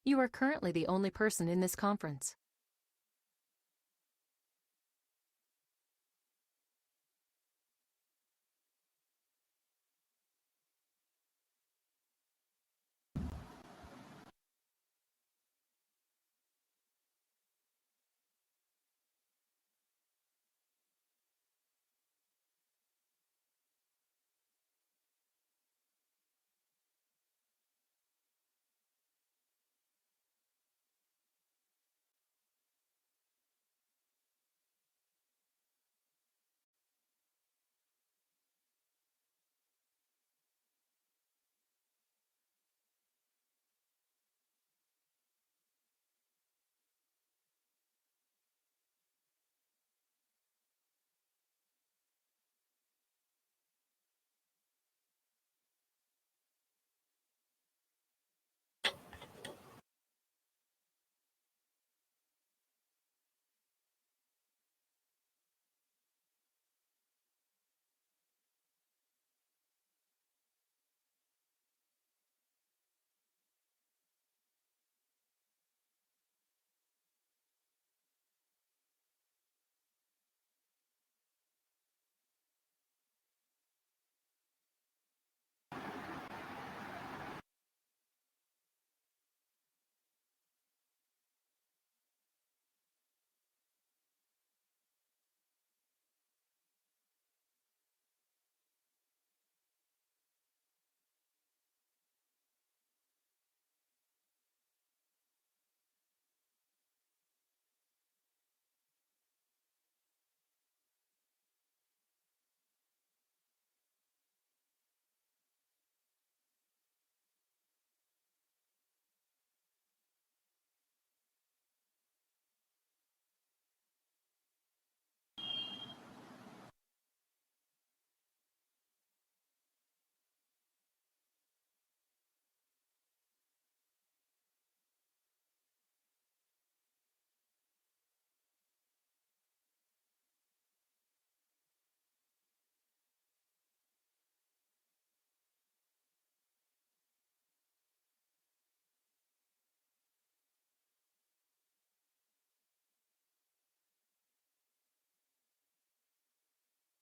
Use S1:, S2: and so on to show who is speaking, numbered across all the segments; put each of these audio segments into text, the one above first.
S1: You are currently the only person in this conference.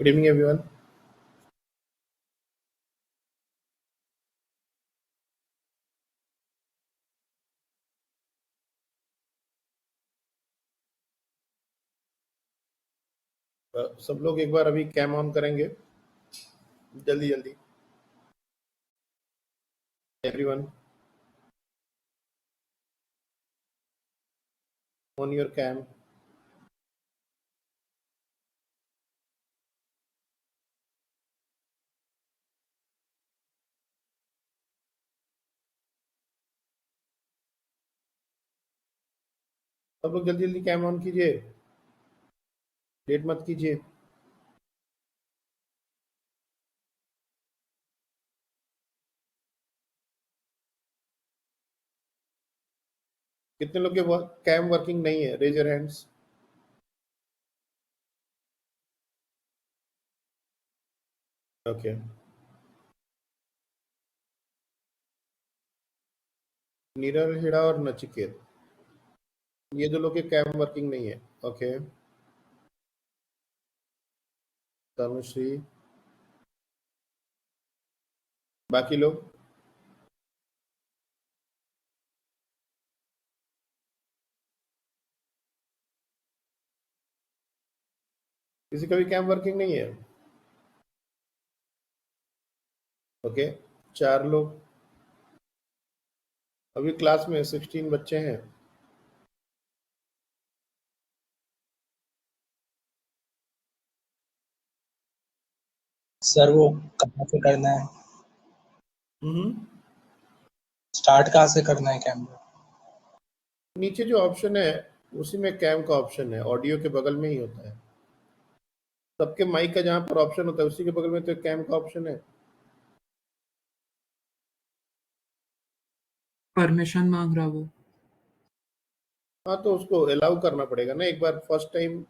S2: Good evening, everyone. सब लोग एक बार अभी कैम ऑन करेंगे जल्दी जल्दी एवरीवन ऑन योर कैम. सब लोग जल्दी जल्दी कैम ऑन कीजिए, लेट मत कीजिए. कितने लोग के कैम वर्किंग नहीं है? Raise your hands. Okay. Niral, हिड़ा और नचिकेत, ये दो लोग के कैम वर्किंग नहीं है. ओके. तनुश्री, बाकी लोग किसी का भी कैम वर्किंग नहीं है. ओके. 4 लोग अभी क्लास में 16 बच्चे हैं.
S3: सर वो कहाँ से करना है?
S2: हम्म.
S3: स्टार्ट कहाँ से करना है कैमरा?
S2: नीचे जो ऑप्शन है उसी में कैम का ऑप्शन है, ऑडियो के बगल में ही होता है. सबके माइक का जहाँ पर ऑप्शन होता है उसी के बगल में तो कैम का ऑप्शन है.
S4: परमिशन मांग रहा वो.
S2: हाँ, तो उसको अलाउ करना पड़ेगा ना. एक बार फर्स्ट टाइम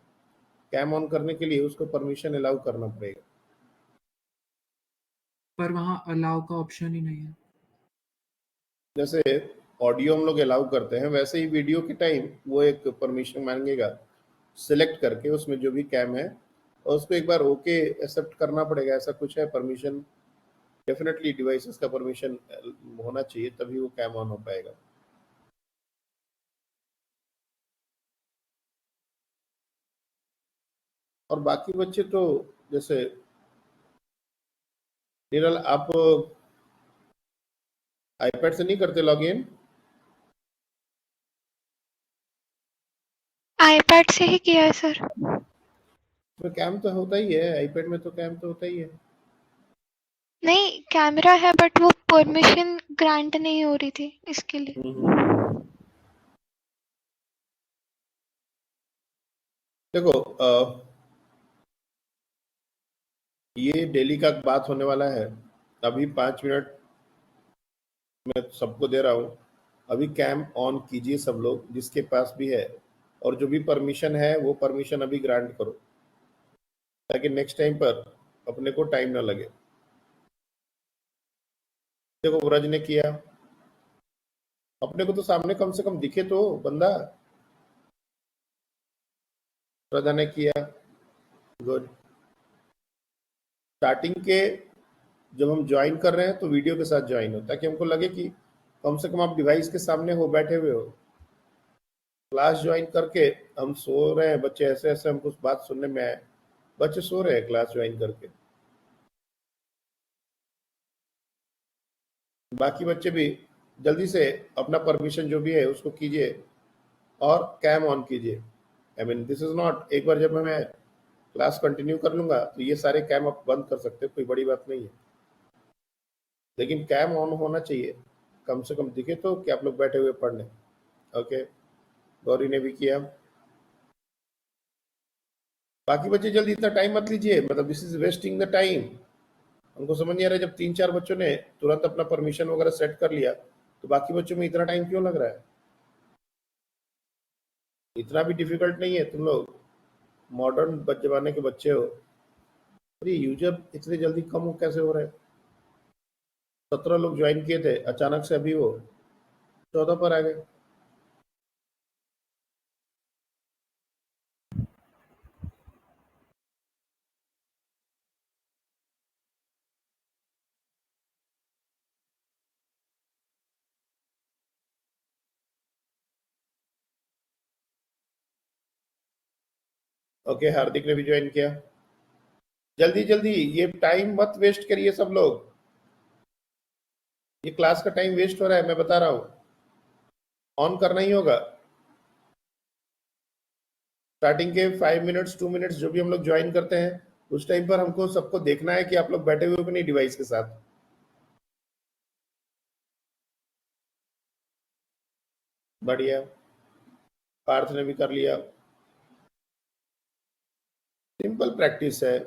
S2: कैम ऑन करने के लिए उसको परमिशन अलाउ करना पड़ेगा.
S4: पर वहाँ अलाउ का ऑप्शन ही नहीं है.
S2: जैसे ऑडियो हम लोग अलाउ करते हैं, वैसे ही वीडियो के टाइम वो एक परमिशन मांगेगा सिलेक्ट करके उसमें जो भी कैम है, और उसको एक बार ओके एक्सेप्ट करना पड़ेगा, ऐसा कुछ है परमिशन। डेफिनेटली डिवाइसेस का परमिशन होना चाहिए, तभी वो कैम ऑन हो पाएगा। और बाकी बच्चे तो जैसे निरल, आप आईपैड से नहीं करते लॉग इन?
S5: आईपैड से ही किया है सर।
S2: उसमें कैम तो होता ही है, आईपैड में तो कैम तो होता ही है।
S5: नहीं, कैमरा है बट वो परमिशन ग्रांट नहीं हो रही थी इसके लिए।
S2: देखो ये डेली का बात होने वाला है। अभी 5 मिनट मैं सबको दे रहा हूँ, अभी कैम ऑन कीजिए सब लोग जिसके पास भी है, और जो भी परमिशन है वो परमिशन अभी ग्रांट करो, ताकि नेक्स्ट टाइम पर अपने को टाइम ना लगे। देखो व्रज ने किया, अपने को तो सामने कम से कम दिखे तो बंदा। श्रद्धा ने किया, गुड। स्टार्टिंग के जब हम ज्वाइन कर रहे हैं तो वीडियो के साथ ज्वाइन हो, ताकि हमको लगे कि कम से कम आप डिवाइस के सामने हो, बैठे हुए हो। क्लास ज्वाइन करके हम सो रहे हैं, बच्चे ऐसे ऐसे हमको बात सुनने में आए, बच्चे सो रहे हैं क्लास ज्वाइन करके। बाकी बच्चे भी जल्दी से अपना परमिशन जो भी है उसको कीजिए और कैम ऑन कीजिए। I mean this is not, एक बार जब मैं क्लास कंटिन्यू कर लूंगा तो ये सारे कैम आप बंद कर सकते हो, कोई बड़ी बात नहीं है, लेकिन कैम ऑन होना चाहिए, कम से कम दिखे तो कि आप लोग बैठे हुए पढ़ लें। ओके, गौरी ने भी किया। बाकी बच्चे जल्दी इतना टाइम मत लीजिए, मतलब this is wasting the time. हमको समझ नहीं आ रहा है, जब 3-4 बच्चों ने तुरंत अपना परमिशन वगैरह सेट कर लिया तो बाकी बच्चों में इतना टाइम क्यों लग रहा है? इतना भी डिफिकल्ट नहीं है, तुम लोग मॉडर्न जमाने के बच्चे हो। अरे यूजर इतने जल्दी कम हो कैसे हो रहे हैं? 17 लोग ज्वाइन किए थे, अचानक से अभी वो 14 पर आ गए। ओके, हार्दिक ने भी ज्वाइन किया। जल्दी जल्दी, ये टाइम मत वेस्ट करिए सब लोग, ये क्लास का टाइम वेस्ट हो रहा है, मैं बता रहा हूँ। ऑन करना ही होगा। स्टार्टिंग के 5 मिनट्स 2 मिनट्स जो भी हम लोग ज्वाइन करते हैं उस टाइम पर हमको सबको देखना है कि आप लोग बैठे हुए हो कि नहीं डिवाइस के साथ। बढ़िया, पार्थ ने भी कर लिया। सिंपल प्रैक्टिस है,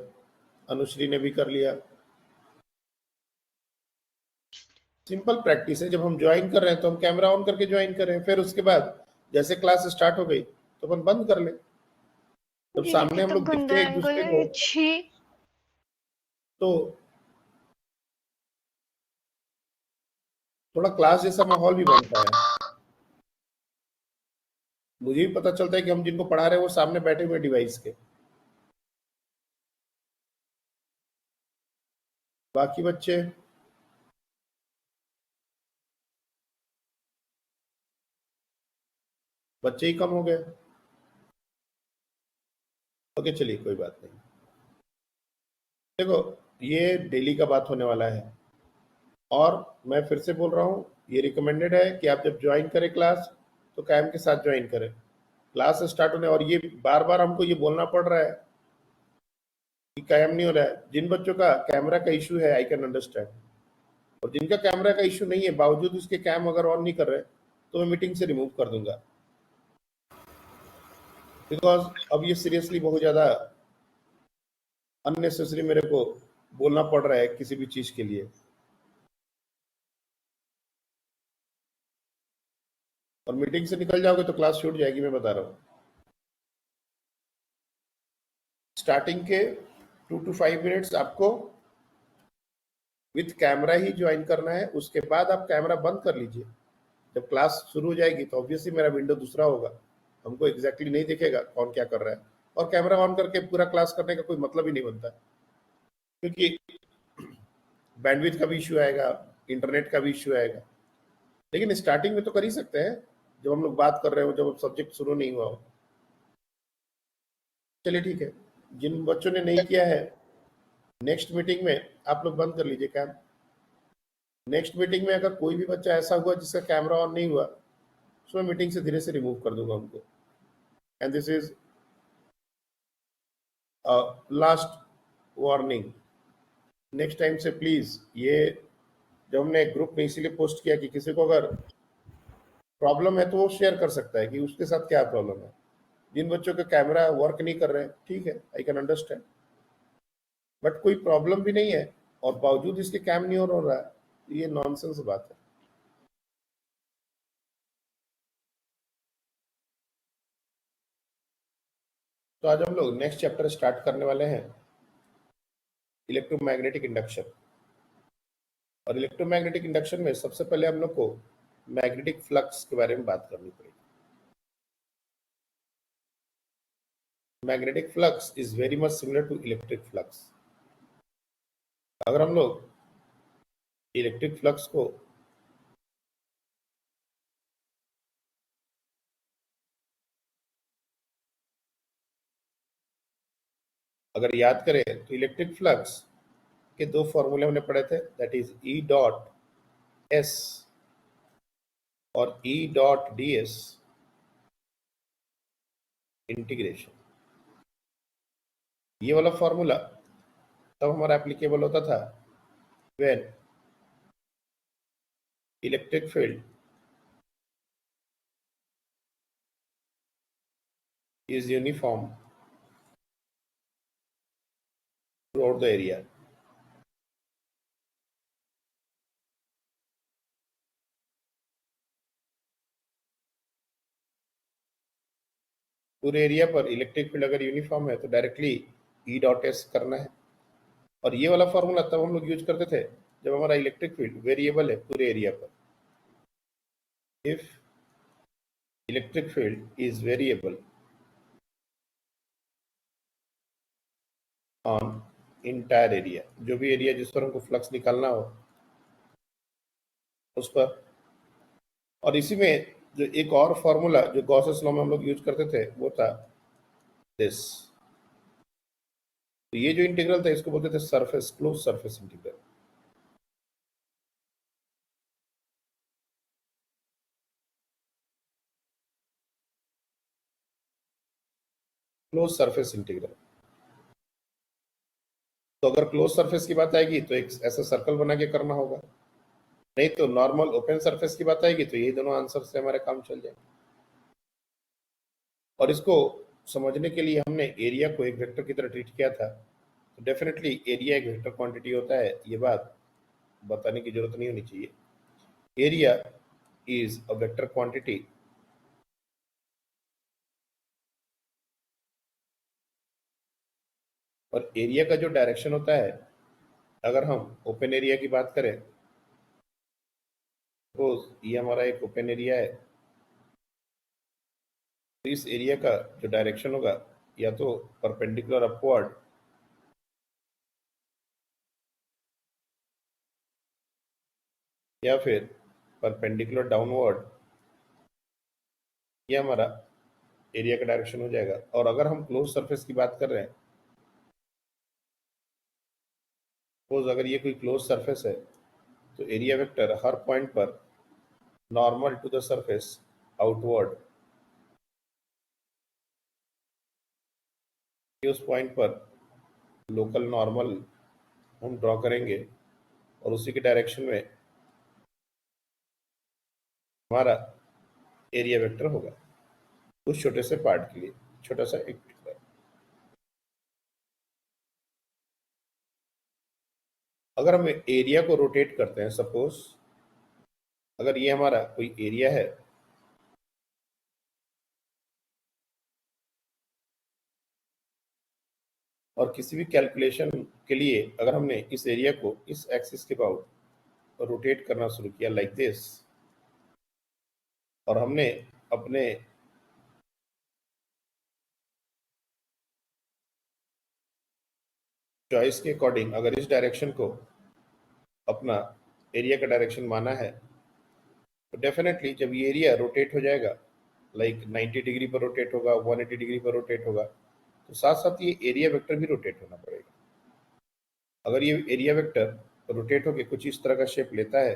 S2: अनुश्री ने भी कर लिया। सिंपल प्रैक्टिस है, जब हम ज्वाइन कर रहे हैं तो हम कैमरा ऑन करके ज्वाइन करें, फिर उसके बाद जैसे क्लास स्टार्ट हो गई तो अपन बंद कर ले, जब सामने हम लोग दिखते एक दूसरे को तो थोड़ा क्लास जैसा माहौल भी बनता है। मुझे भी पता चलता है कि हम जिनको पढ़ा रहे हैं वो सामने बैठे हुए डिवाइस के। बाकी बच्चे बच्चे ही कम हो गए। ओके चलिए, कोई बात नहीं। देखो ये डेली का बात होने वाला है, और मैं फिर से बोल रहा हूँ, ये रिकमेंडेड है कि आप जब ज्वाइन करें क्लास तो कैम के साथ ज्वाइन करें। क्लास स्टार्ट होने, और ये बार बार हमको ये बोलना पड़ रहा है कि कैम नहीं हो रहा है। जिन बच्चों का कैमरा का इशू है आई कैन अंडरस्टैंड, और जिनका कैमरा का इशू नहीं है बावजूद उसके कैम अगर ऑन नहीं कर रहे तो मैं मीटिंग से रिमूव कर दूंगा, बिकॉज अब ये सीरियसली बहुत ज्यादा अननेसेसरी मेरे को बोलना पड़ रहा है किसी भी चीज के लिए, और मीटिंग से निकल जाओगे तो क्लास छूट जाएगी, मैं बता रहा हूँ। स्टार्टिंग के 2 to 5 मिनट्स आपको विथ कैमरा ही ज्वाइन करना है, उसके बाद आप कैमरा बंद कर लीजिए। जब क्लास शुरू हो जाएगी तो ऑब्वियसली मेरा विंडो दूसरा होगा, हमको एग्जैक्टली नहीं दिखेगा कौन क्या कर रहा है, और कैमरा ऑन करके पूरा क्लास करने का कोई मतलब ही नहीं बनता, क्योंकि बैंडविड्थ का भी इश्यू आएगा, इंटरनेट का भी इश्यू आएगा। लेकिन स्टार्टिंग में तो कर ही सकते हैं, जब हम लोग बात कर रहे हो, जब सब्जेक्ट शुरू नहीं हुआ हो। चलिए ठीक है, जिन बच्चों ने नहीं किया है नेक्स्ट मीटिंग में आप लोग बंद कर लीजिए कैम। नेक्स्ट मीटिंग में अगर कोई भी बच्चा ऐसा हुआ जिसका कैमरा ऑन नहीं हुआ, तो मैं मीटिंग से धीरे से रिमूव कर दूंगा उनको। And this is last warning, next time से प्लीज, ये जब हमने ग्रुप में इसीलिए पोस्ट किया कि किसी को अगर प्रॉब्लम है तो वो शेयर कर सकता है कि उसके साथ क्या प्रॉब्लम है। जिन बच्चों के कैमरा वर्क नहीं कर रहे हैं, ठीक है, आई कैन अंडरस्टैंड, बट कोई प्रॉब्लम भी नहीं है और बावजूद इसके कैम नहीं ऑन हो रहा है, ये नॉनसेंस बात है। तो आज हम लोग नेक्स्ट चैप्टर स्टार्ट करने वाले हैं, इलेक्ट्रोमैग्नेटिक इंडक्शन। और इलेक्ट्रोमैग्नेटिक इंडक्शन में सबसे पहले हम लोग को मैग्नेटिक फ्लक्स के बारे में बात करनी पड़ेगी। Magnetic flux is very much similar to electric flux. अगर हम लोग इलेक्ट्रिक फ्लक्स को अगर याद करें तो इलेक्ट्रिक फ्लक्स के दो फॉर्मूले हमने पढ़े थे, that is E dot S और E dot D S integration. ये वाला फॉर्मूला तब हमारा एप्लीकेबल होता था when electric field is uniform throughout the area. पूरे एरिया पर इलेक्ट्रिक फील्ड अगर यूनिफॉर्म है तो डायरेक्टली ई डॉट एस करना है। और ये वाला फॉर्मूला तब हम लोग यूज करते थे जब हमारा इलेक्ट्रिक फील्ड वेरिएबल है पूरे एरिया पर। If electric field is variable on entire area, जो भी एरिया जिस पर हमको फ्लक्स निकालना हो उस पर। और इसी में जो एक और फॉर्मूला जो गॉसेस लॉ में हम लोग यूज करते थे वो था दिस। तो ये जो इंटीग्रल था इसको बोलते थे surface, close surface integral. Close surface integral. तो अगर क्लोज सरफेस की बात आएगी तो एक ऐसा सर्कल बना के करना होगा, नहीं तो नॉर्मल ओपन सरफेस की बात आएगी तो यही दोनों आंसर से हमारे काम चल जाएगा। और इसको समझने के लिए हमने एरिया को एक वेक्टर की तरह ट्रीट किया था। तो डेफिनेटली एरिया एक वेक्टर क्वांटिटी होता है, ये बात बताने की जरूरत नहीं होनी चाहिए। Area is a vector quantity और एरिया का जो डायरेक्शन होता है, अगर हम ओपन एरिया की बात करें, सपोज ये हमारा एक ओपन एरिया है, तो इस एरिया का जो डायरेक्शन होगा या तो परपेंडिकुलर अपवर्ड या फिर परपेंडिकुलर डाउनवर्ड, ये हमारा एरिया का डायरेक्शन हो जाएगा। और अगर हम क्लोज सरफेस की बात कर रहे हैं, सपोज अगर ये कोई क्लोज सरफेस है तो एरिया वेक्टर हर पॉइंट पर normal to the surface outward, उस पॉइंट पर लोकल नॉर्मल हम ड्रॉ करेंगे और उसी के डायरेक्शन में हमारा एरिया वेक्टर होगा उस छोटे से पार्ट के लिए, छोटा सा एक टुकड़ा। अगर हम एरिया को रोटेट करते हैं, सपोज अगर ये हमारा कोई एरिया है और किसी भी कैलकुलेशन के लिए अगर हमने इस एरिया को इस एक्सिस के अबाउट रोटेट करना शुरू किया लाइक दिस, और हमने अपने चॉइस के अकॉर्डिंग अगर इस डायरेक्शन को अपना एरिया का डायरेक्शन माना है तो डेफिनेटली जब ये एरिया रोटेट हो जाएगा, लाइक 90 डिग्री पर रोटेट होगा, 180 डिग्री पर रोटेट होगा, तो साथ साथ ये एरिया वेक्टर भी रोटेट होना पड़ेगा। अगर ये एरिया वेक्टर रोटेट होकर कुछ इस तरह का शेप लेता है,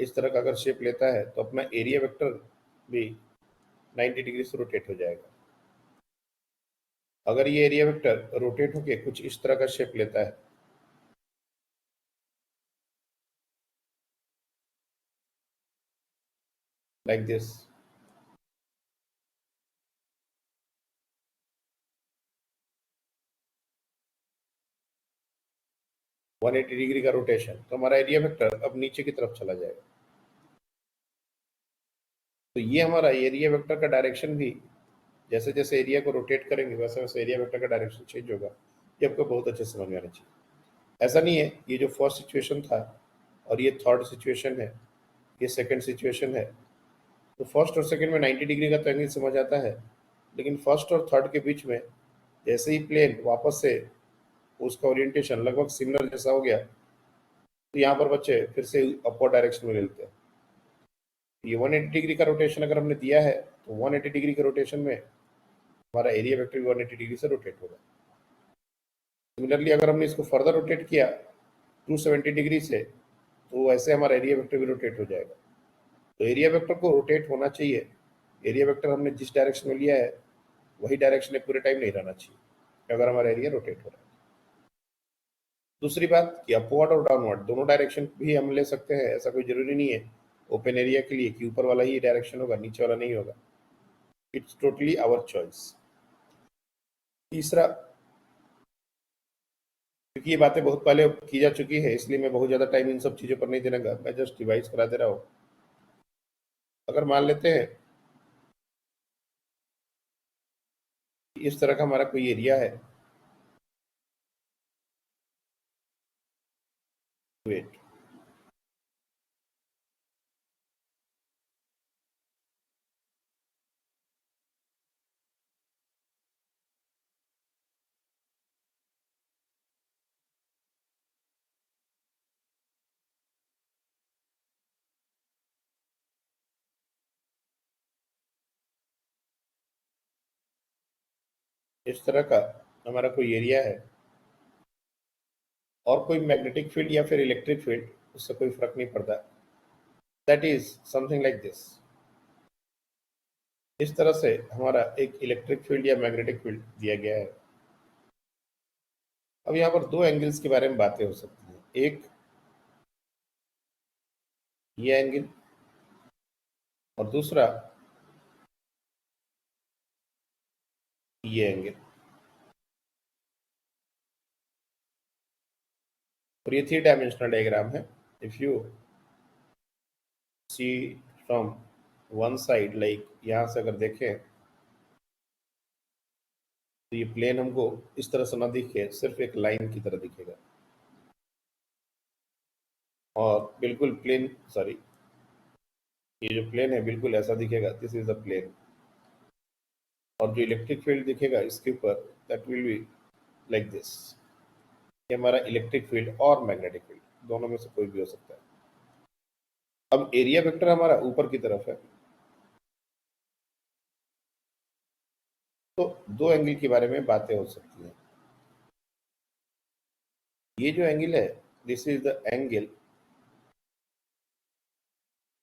S2: इस तरह का अगर शेप लेता है तो अपना एरिया वेक्टर भी 90 डिग्री से रोटेट हो जाएगा। अगर ये एरिया वेक्टर रोटेट होके कुछ इस तरह का शेप लेता है, लाइक दिस, वन 180 डिग्री का रोटेशन, तो हमारा एरिया वेक्टर अब नीचे की तरफ चला जाएगा। तो ये हमारा एरिया वेक्टर का डायरेक्शन भी जैसे जैसे एरिया को रोटेट करेंगे वैसे वैसे एरिया वेक्टर का डायरेक्शन चेंज होगा। ये आपको बहुत अच्छे से समझ में आना चाहिए। ऐसा नहीं है ये जो फर्स्ट सिचुएशन था और ये थर्ड सिचुएशन है, ये सेकंड सिचुएशन है, तो फर्स्ट और सेकंड में 90 डिग्री का तो एंगल समझ आता है, लेकिन फर्स्ट और थर्ड के बीच में जैसे ही प्लेन वापस से उसका ओरिएंटेशन लगभग सिमिलर जैसा हो गया तो यहाँ पर बच्चे फिर से अपवर्ड डायरेक्शन में लेते हैं। ये 180 डिग्री का रोटेशन अगर हमने दिया है तो 180 डिग्री के रोटेशन में हमारा एरिया वेक्टर भी 180 डिग्री से रोटेट होगा। सिमिलरली अगर हमने इसको फर्दर रोटेट किया 270 डिग्री से तो ऐसे हमारा एरिया वेक्टर भी रोटेट हो जाएगा। तो एरिया वेक्टर को रोटेट होना चाहिए, एरिया वेक्टर हमने जिस डायरेक्शन में लिया है वही डायरेक्शन में पूरे टाइम नहीं रहना चाहिए अगर हमारा एरिया रोटेट हो रहा है। दूसरी बात कि अपवर्ड और डाउनवर्ड दोनों डायरेक्शन भी हम ले सकते हैं, ऐसा कोई जरूरी नहीं है ओपन एरिया के लिए कि ऊपर वाला ही डायरेक्शन होगा नीचे वाला नहीं होगा। It's totally our choice. तीसरा, क्योंकि ये बातें बहुत पहले की जा चुकी है इसलिए मैं बहुत ज्यादा टाइम इन सब चीजों पर नहीं देना, मैं जस्ट रिवाइज करा दे रहा हूँ। अगर मान लेते हैं इस तरह का हमारा कोई एरिया है, वेट, इस तरह का हमारा कोई एरिया है और कोई मैग्नेटिक फील्ड या फिर इलेक्ट्रिक फील्ड, उससे कोई फर्क नहीं पड़ता, that is something like this. इस तरह से हमारा एक इलेक्ट्रिक फील्ड या मैग्नेटिक फील्ड दिया गया है। अब यहाँ पर दो एंगल्स के बारे में बातें हो सकती हैं, एक ये एंगल और दूसरा ये एंगल। और ये 3 डायमेंशनल डायग्राम है। If you see from one side, like यहाँ से अगर देखें तो ये प्लेन हमको इस तरह से ना दिखे, सिर्फ एक लाइन की तरह दिखेगा और बिल्कुल प्लेन, सॉरी, ये जो प्लेन है बिल्कुल ऐसा दिखेगा, दिस इज द प्लेन। और जो इलेक्ट्रिक फील्ड दिखेगा इसके ऊपर, that will be like this. ये हमारा इलेक्ट्रिक फील्ड और मैग्नेटिक फील्ड दोनों में से कोई भी हो सकता है। अब एरिया वेक्टर हमारा ऊपर की तरफ है, तो दो एंगल के बारे में बातें हो सकती हैं। ये जो एंगल है, this is the angle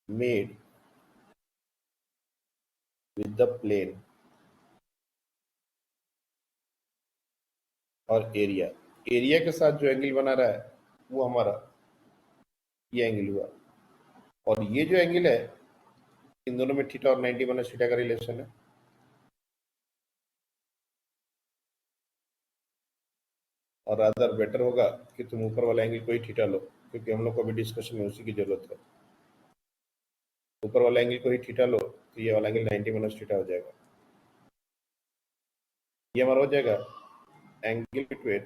S2: made with the plane और एरिया। एरिया के साथ जो एंगल बना रहा है वो हमारा ये एंगल हुआ, और ये जो एंगल है इन दोनों में थीटा और 90 माइनस थीटा का रिलेशन है। और रादर बेटर होगा कि तुम ऊपर वाला एंगल को ही थीटा लो, क्योंकि हम लोग को अभी डिस्कशन में उसी की जरूरत है। ऊपर वाला एंगल को ही थीटा लो तो ये वाला एंगल 90 माइनस थीटा हो जाएगा। ये हमारा हो जाएगा angle between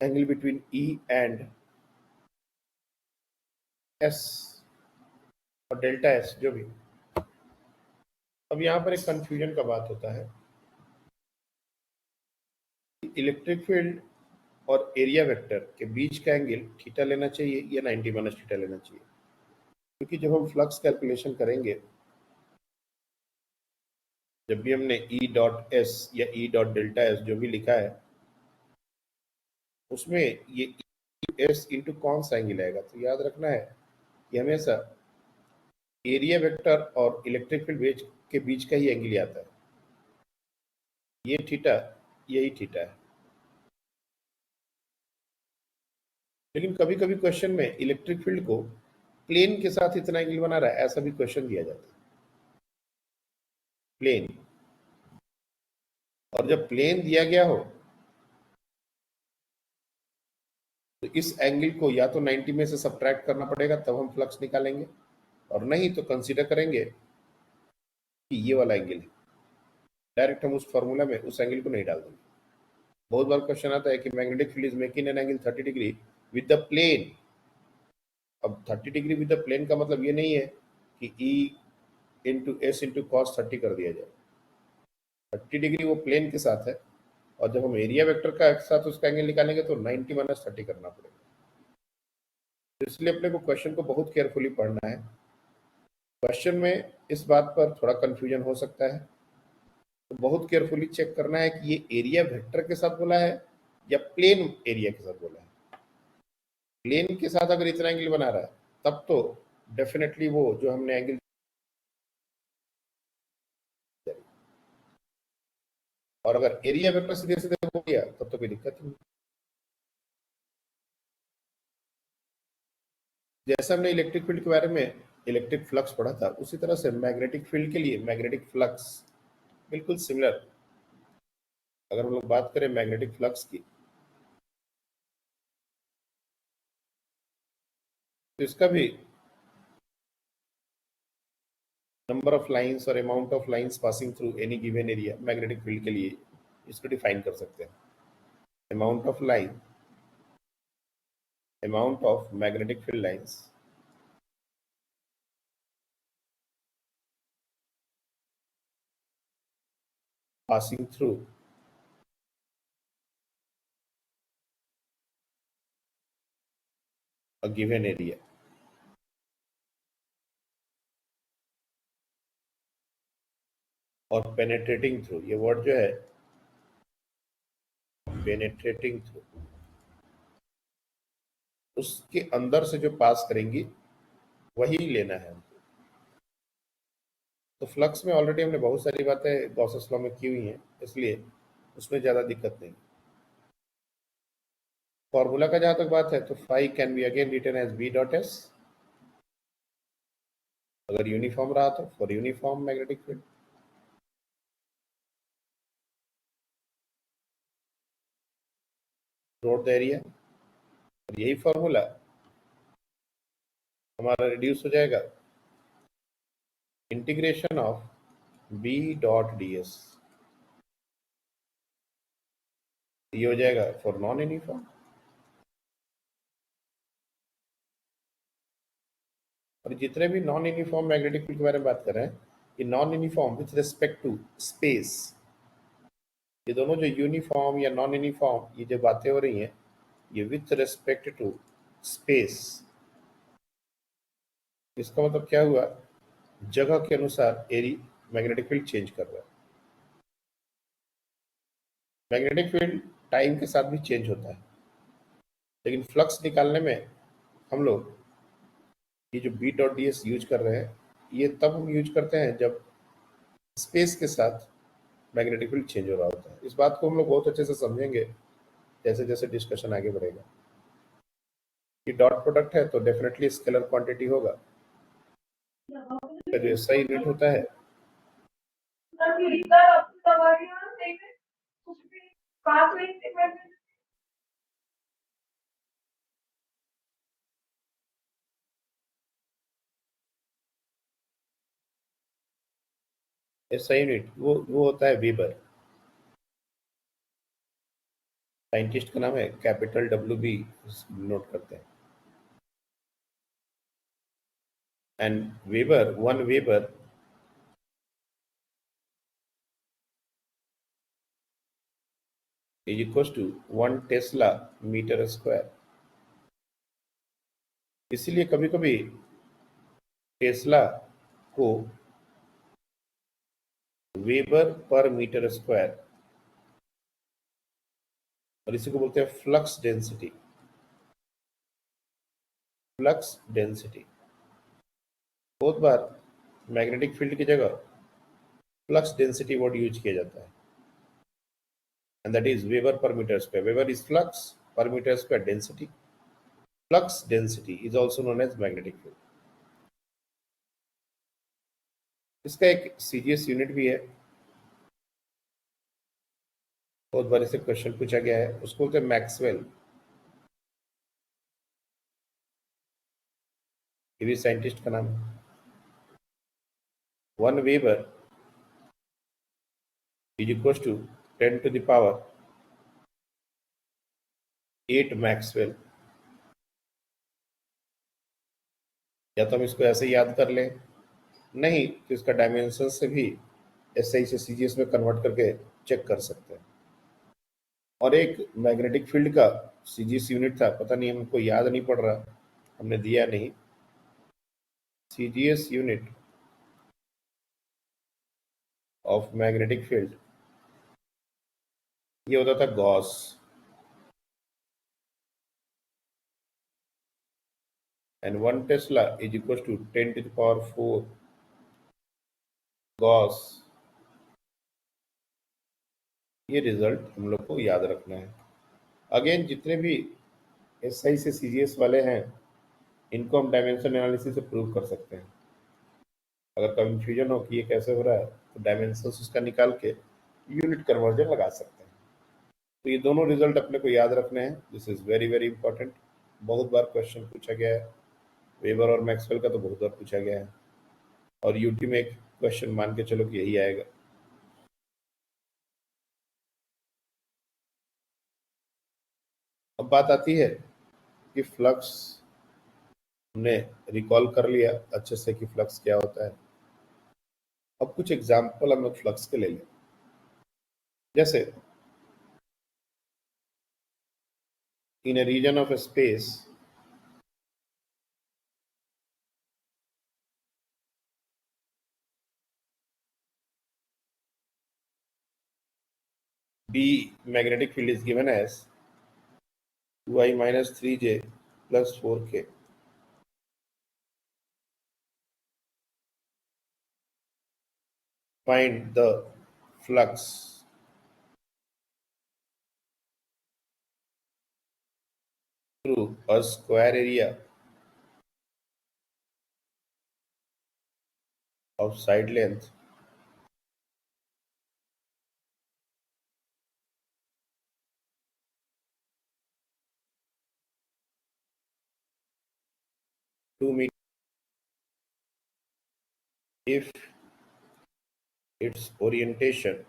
S2: angle between E and S और डेल्टा एस जो भी। अब यहाँ पर एक कंफ्यूजन का बात होता है, इलेक्ट्रिक फील्ड और एरिया वेक्टर के बीच का एंगल थीटा लेना चाहिए या 90 माइनस थीटा लेना चाहिए, क्योंकि जब हम फ्लक्स कैलकुलेशन करेंगे, जब भी हमने ई डॉट एस या ई डॉट डेल्टा एस जो भी लिखा है, उसमें ये एस इंटू कौन सा एंगल आएगा, तो याद रखना है कि हमेशा एरिया वेक्टर और इलेक्ट्रिक फील्ड के बीच का ही एंगल आता है। ये थीटा, यही थीटा है। लेकिन कभी कभी क्वेश्चन में इलेक्ट्रिक फील्ड को प्लेन के साथ इतना एंगल बना रहा है, ऐसा भी क्वेश्चन दिया जाता है। प्लेन, और जब प्लेन दिया गया हो तो इस एंगल को या तो 90 में से सब्ट्रैक्ट करना पड़ेगा, तब हम फ्लक्स निकालेंगे, और नहीं तो कंसीडर करेंगे कि ये वाला एंगल है, डायरेक्ट हम उस फॉर्मूला में उस एंगल को नहीं डाल देंगे। बहुत बार क्वेश्चन आता है कि magnetic field is making an angle 30 degree with the plane. अब 30 डिग्री विद द प्लेन का मतलब ये नहीं है कि E into s into cos 30 कर दिया जाए। 30 डिग्री वो प्लेन के साथ है, और जब हम एरिया वेक्टर का साथ उसका एंगल निकालेंगे तो 90 माइनस 30 करना पड़ेगा। तो इसलिए अपने को क्वेश्चन को बहुत केयरफुली पढ़ना है। क्वेश्चन में इस बात पर थोड़ा कंफ्यूजन हो सकता है, तो बहुत केयरफुली चेक करना है कि ये एरिया वेक्टर के साथ बोला है या प्लेन एरिया के साथ बोला है। प्लेन के साथ अगर इतना एंगल बना रहा है तब तो डेफिनेटली वो जो हमने एंगल, और अगर एरिया वेक्टर सीधे सीधे हो गया तब तो कोई दिक्कत नहीं। जैसा हमने इलेक्ट्रिक फील्ड के बारे में इलेक्ट्रिक फ्लक्स पढ़ा था, उसी तरह से मैग्नेटिक फील्ड के लिए मैग्नेटिक फ्लक्स बिल्कुल सिमिलर। अगर हम लोग बात करें मैग्नेटिक फ्लक्स की, तो इसका भी नंबर ऑफ लाइंस और amount of lines passing through any given area, magnetic field के लिए इसको डिफाइन कर सकते हैं। Amount of line, amount of magnetic field lines passing through a given area, और penetrating through, ये वर्ड जो है penetrating through, उसके अंदर से जो पास करेंगी वही लेना है हमको। तो फ्लक्स में ऑलरेडी हमने बहुत सारी बातें गॉसेस लॉ में की हुई हैं, इसलिए उसमें ज्यादा दिक्कत नहीं। फॉर्मूला का जहां तक बात है तो phi can be again written as B dot S, अगर यूनिफॉर्म रहा तो for uniform magnetic field. Note the area, और यही फॉर्मूला हमारा रिड्यूस हो जाएगा integration of B dot D S, ये हो जाएगा फॉर नॉन यूनिफॉर्म। और जितने भी नॉन यूनिफॉर्म मैग्नेटिक फील्ड के बारे में बात कर रहे हैं, ये non uniform with respect to space. ये दोनों जो यूनिफॉर्म या नॉन यूनिफॉर्म ये जो बातें हो रही हैं, ये विथ रिस्पेक्ट टू स्पेस। इसका मतलब क्या हुआ, जगह के अनुसार एरी मैग्नेटिक फील्ड चेंज कर रहा है। मैग्नेटिक फील्ड टाइम के साथ भी चेंज होता है, लेकिन फ्लक्स निकालने में हम लोग ये जो B dot D S use कर रहे हैं, ये तब हम यूज करते हैं जब स्पेस के साथ मैग्नेटिक फील्ड चेंज हो रहा होता है। इस बात को हम लोग बहुत अच्छे से समझेंगे जैसे जैसे डिस्कशन आगे बढ़ेगा। कि डॉट प्रोडक्ट है तो डेफिनेटली स्केलर क्वांटिटी होगा, जो ऐसा यूनिट होता है ऐसा यूनिट वो होता है वीबर। साइंटिस्ट का नाम है कैपिटल WB, नोट करते हैं। And weber, 1 weber is equals to 1 tesla metre square. इसीलिए कभी कभी टेस्ला को वेबर पर मीटर स्क्वायर, और इसी को बोलते हैं फ्लक्स डेंसिटी। फ्लक्स डेंसिटी बहुत बार मैग्नेटिक फील्ड की जगह फ्लक्स डेंसिटी वर्ड यूज किया जाता है, and that is weber per metre square. Weber is flux, per metre square density. Flux density is also known as magnetic field. इसका एक CGS unit भी है, बहुत बार इसे क्वेश्चन पूछा गया है, उसको बोलते हैं मैक्सवेल। ये भी साइंटिस्ट का नाम है। 1 weber is equals to 10 to the power 8 Maxwell. या तो हम इसको ऐसे याद कर लें, नहीं तो इसका डायमेंशन से भी एसआई से सीजीएस में कन्वर्ट करके चेक कर सकते हैं। और एक मैग्नेटिक फील्ड का सीजीएस यूनिट था, पता नहीं हमको याद नहीं पड़ रहा, हमने दिया नहीं। CGS unit of magnetic field ये होता था gauss. And 1 tesla is equal to 10 to the power 4 gauss. ये रिजल्ट हम लोग को याद रखना है। अगेन जितने भी एसआई से सीजीएस वाले हैं, इनको हम डायमेंशन एनालिसिस से प्रूव कर सकते हैं। अगर कंफ्यूजन हो कि ये कैसे हो रहा है, तो डायमेंशन उसका निकाल के यूनिट कन्वर्जन लगा सकते हैं। तो ये दोनों रिजल्ट अपने को याद रखने हैं। This is very very important. बहुत बार क्वेश्चन पूछा गया है, वेबर और मैक्सवेल का तो बहुत बार पूछा गया है, और यूटी में एक क्वेश्चन मान के चलो कि यही आएगा। अब बात आती है कि फ्लक्स, हमने रिकॉल कर लिया अच्छे से कि फ्लक्स क्या होता है। अब कुछ एग्जाम्पल हम लोग फ्लक्स के ले लें। जैसे इन a region of a space B magnetic field is given as 2i minus 3j plus 4k. Find the flux through a square area of side length (2 meters) if its orientation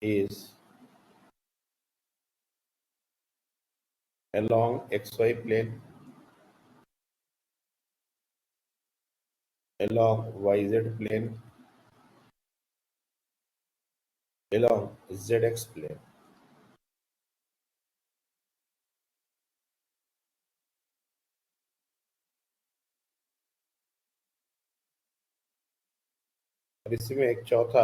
S2: is along xy plane, along yz plane, along zx plane. और इसमें एक चौथा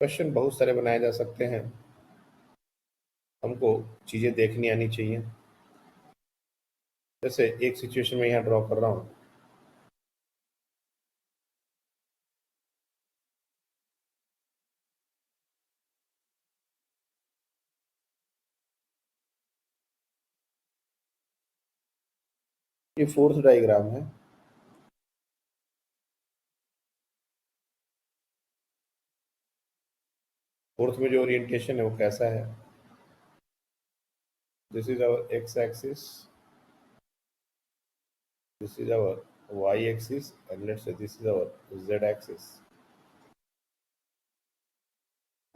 S2: question, बहुत सारे बनाए जा सकते हैं, हमको चीजें देखनी आनी चाहिए। जैसे एक सिचुएशन में यहाँ ड्रॉ कर रहा हूँ, ये 4th डायग्राम है। फोर्थ में जो ओरिएंटेशन है वो कैसा है? This is our x axis, this is our y-axis, and let's say this is our z-axis.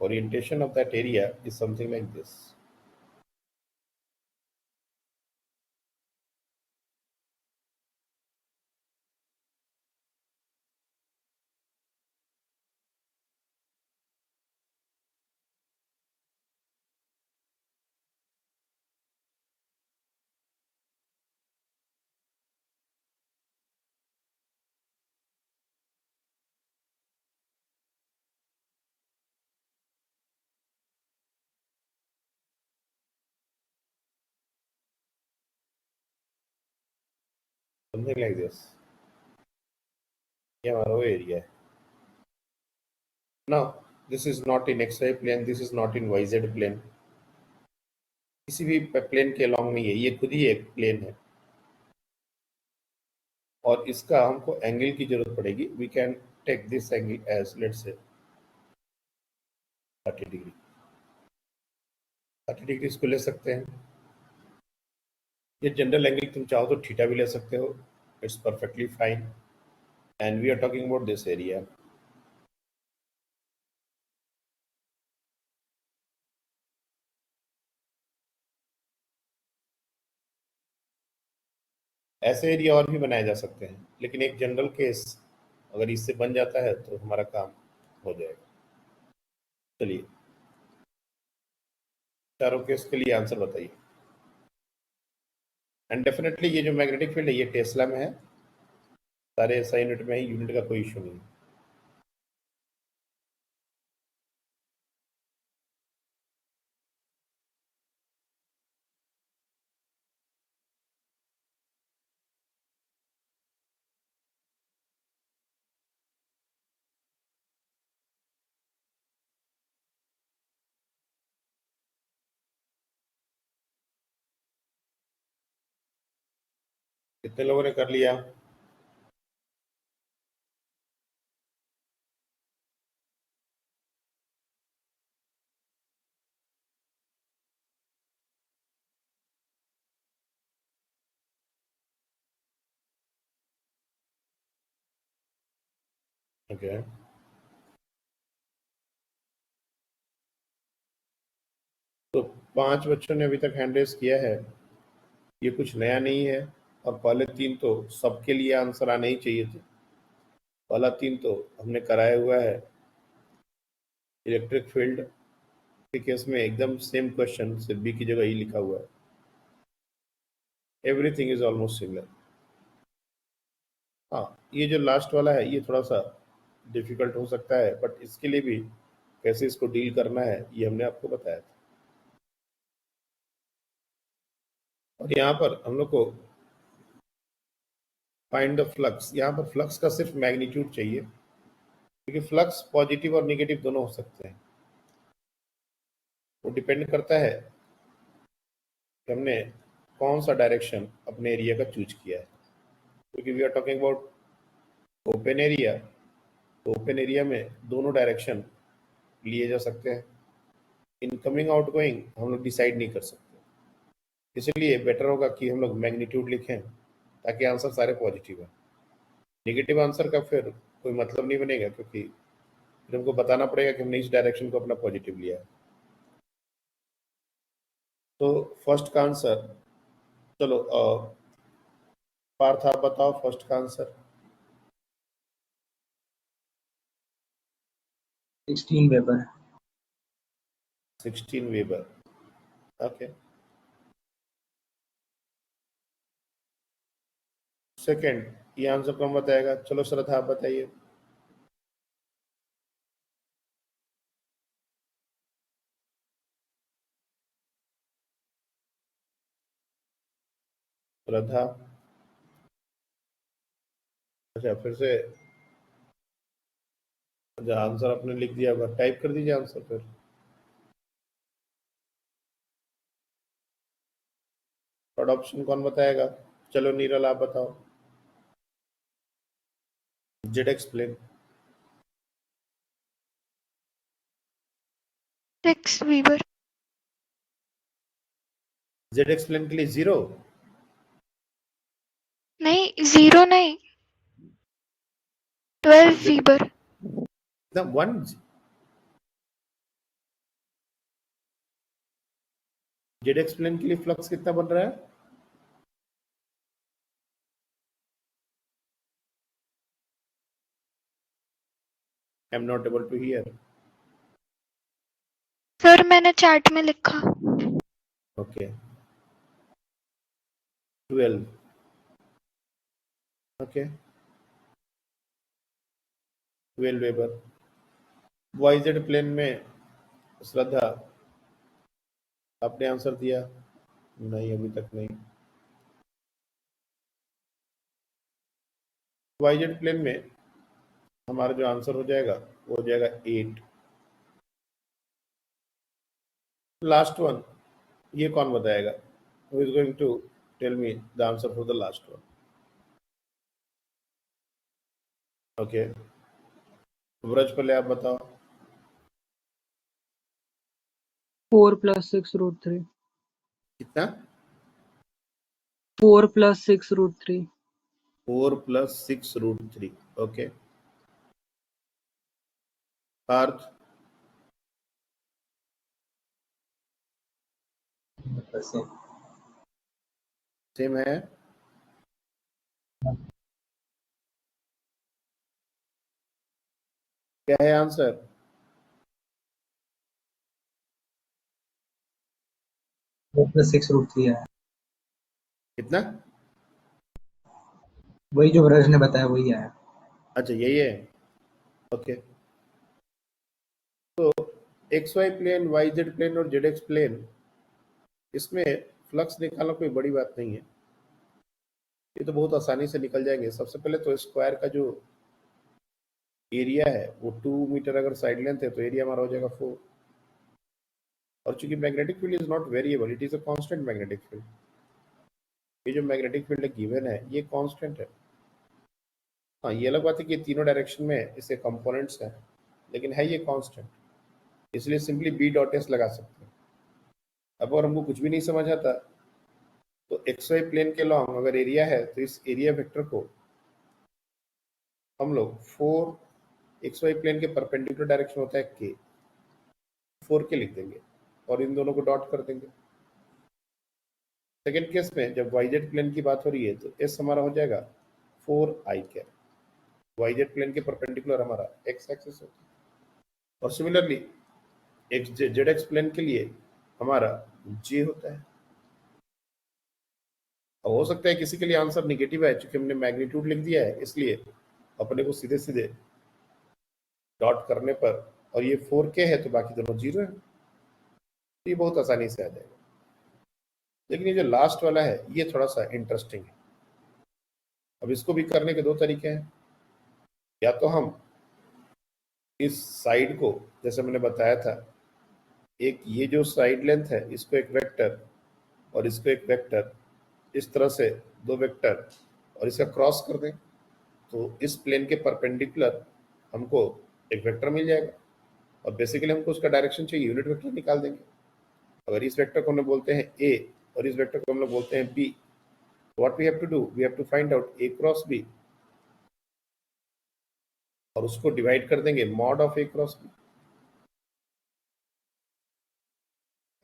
S2: Orientation of that area is something like this. Something like this. ये हमारा वो एरिया है. Now this is not in xy plane, this is not in yz plane. किसी भी plane के along नहीं है, ये खुद ही एक प्लेन है और इसका हमको एंगल की जरूरत पड़ेगी. We can take this angle as let's say 30 degree. 30 degree इसको ले सकते हैं. ये जनरल एंगल तुम चाहो तो थीटा भी ले सकते हो. It's perfectly fine. And we are talking about this area. ऐसे एरिया और भी बनाए जा सकते हैं, लेकिन एक जनरल केस अगर इससे बन जाता है तो हमारा काम हो जाएगा. चलिए चारों केस के लिए आंसर बताइए. एंड डेफिनेटली ये जो मैग्नेटिक फील्ड है ये टेस्ला में है. सारे SI यूनिट में ही, यूनिट का कोई इशू नहीं. कितने लोगों ने कर लिया? ओके. तो 5 बच्चों ने अभी तक हैंड रेज किया है. ये कुछ नया नहीं है और पहले 3 तो सबके लिए आंसर आने ही चाहिए थे. पहला 3 तो हमने कराया हुआ है. इलेक्ट्रिक फील्ड के केस में एकदम सेम क्वेश्चन, सिर्फ बी की जगह ही लिखा हुआ है. Everything is almost similar. हाँ, ये जो लास्ट वाला है ये थोड़ा सा डिफिकल्ट हो सकता है, बट इसके लिए भी कैसे इसको डील करना है ये हमने आपको बताया था. और यहाँ पर हम लोग को फाइंड द फ्लक्स. यहाँ पर फ्लक्स का सिर्फ मैग्नीट्यूड चाहिए, क्योंकि फ्लक्स पॉजिटिव और नेगेटिव दोनों हो सकते हैं. वो डिपेंड करता है कि हमने कौन सा डायरेक्शन अपने एरिया का चूज किया है. क्योंकि we are talking about open area, तो ओपन एरिया में दोनों डायरेक्शन लिए जा सकते हैं. इनकमिंग आउटगोइंग हम लोग डिसाइड नहीं कर सकते. इसलिए बेटर होगा कि हम लोग मैग्नीट्यूड लिखें ताकि आंसर सारे पॉजिटिव है. नेगेटिव आंसर का फिर कोई मतलब नहीं बनेगा, क्योंकि फिर हमको बताना पड़ेगा कि हमने इस डायरेक्शन को अपना पॉजिटिव लिया है. तो फर्स्ट का आंसर, चलो पार्थ आप बताओ फर्स्ट का answer.
S3: 16 weber.
S2: 16 weber. Okay. Second, ये आंसर कौन बताएगा? चलो श्रद्धा आप बताइए. श्रद्धा. अच्छा, फिर से अच्छा आंसर आपने लिख दिया होगा, टाइप कर दीजिए आंसर फिर. थर्ड ऑप्शन कौन बताएगा? चलो नीरल आप बताओ. Z X plane.
S5: 6 weber.
S2: Z X plane के लिए 0.
S5: नहीं, 0 नहीं. 12 Weber.
S2: The one Z X plane के लिए फ्लक्स कितना बन रहा है? I am not able to hear.
S5: Sir मैंने चैट में लिखा.
S2: Okay 12. Okay 12 weber. Y Z plane में श्रद्धा आपने आंसर दिया? नहीं, अभी तक नहीं. वाईजेड प्लेन में हमारा जो आंसर हो जाएगा वो हो जाएगा 8. लास्ट वन ये कौन बताएगा? Who is going to tell me the answer for the last one? Okay Braj, पहले आप बताओ.
S4: 4 + 6 √3.
S2: कितना?
S4: 4 + 6 √3.
S2: 4 + 6 √3. ओके पार्थ.
S3: से
S2: सेम है. क्या है आंसर?
S3: 4 + 6 √3 है.
S2: कितना?
S3: वही जो ब्रज ने बताया वही है.
S2: अच्छा यही है. ओके तो X Y plane, Y Z plane और जेड एक्स प्लेन, इसमें फ्लक्स निकालना कोई बड़ी बात नहीं है. ये तो बहुत आसानी से निकल जाएंगे. सबसे पहले तो स्क्वायर का जो एरिया है वो 2 मीटर अगर साइड लेंथ है तो एरिया हमारा हो जाएगा 4. और चूंकि magnetic field is not variable, it is a constant magnetic field. ये जो मैग्नेटिक फील्ड गिवन है ये कांस्टेंट है. हाँ ये अलग बात है कि ये तीनों डायरेक्शन में इसके कंपोनेंट्स हैं, लेकिन है ये कांस्टेंट. इसलिए सिंपली बी डॉट एस लगा सकते हैं. अब अगर हमको कुछ भी नहीं समझ आता तो एक्स वाई प्लेन के लॉन्ग अगर एरिया है तो इस एरिया वेक्टर को हम लोग 4 एक्स वाई प्लेन के परपेंडिकुलर डायरेक्शन होता है के, 4 के लिख देंगे और इन दोनों को डॉट कर देंगे. सेकेंड केस में जब वाई जेड प्लेन की बात हो रही है तो एस हमारा हो जाएगा 4 i cap. Y Z plane के परपेंडिकुलर हमारा एक्स एक्सिस होता है. और similarly X Z X plane के लिए हमारा जे होता है. अब हो सकता है किसी के लिए आंसर निगेटिव है, चूंकि हमने मैग्नीट्यूड लिख दिया है इसलिए अपने को सीधे सीधे डॉट करने पर, और ये 4k है तो बाकी दोनों 0 है, तो ये बहुत आसानी से आ जाएगा. लेकिन ये जो लास्ट वाला है ये थोड़ा सा इंटरेस्टिंग है. अब इसको भी करने के दो तरीके हैं. या तो हम इस साइड को, जैसे मैंने बताया था, एक ये जो साइड लेंथ है इसको एक वेक्टर और इसको एक वेक्टर, इस तरह से दो वेक्टर और इसका क्रॉस कर दें तो इस प्लेन के परपेंडिकुलर हमको एक वेक्टर मिल जाएगा. और बेसिकली हमको उसका डायरेक्शन चाहिए, यूनिट वेक्टर निकाल देंगे. अगर इस वेक्टर को हम लोग बोलते हैं ए और इस वेक्टर को हम लोग बोलते हैं B, what we have to do, we have to find out A cross B और उसको डिवाइड कर देंगे mod of A cross B.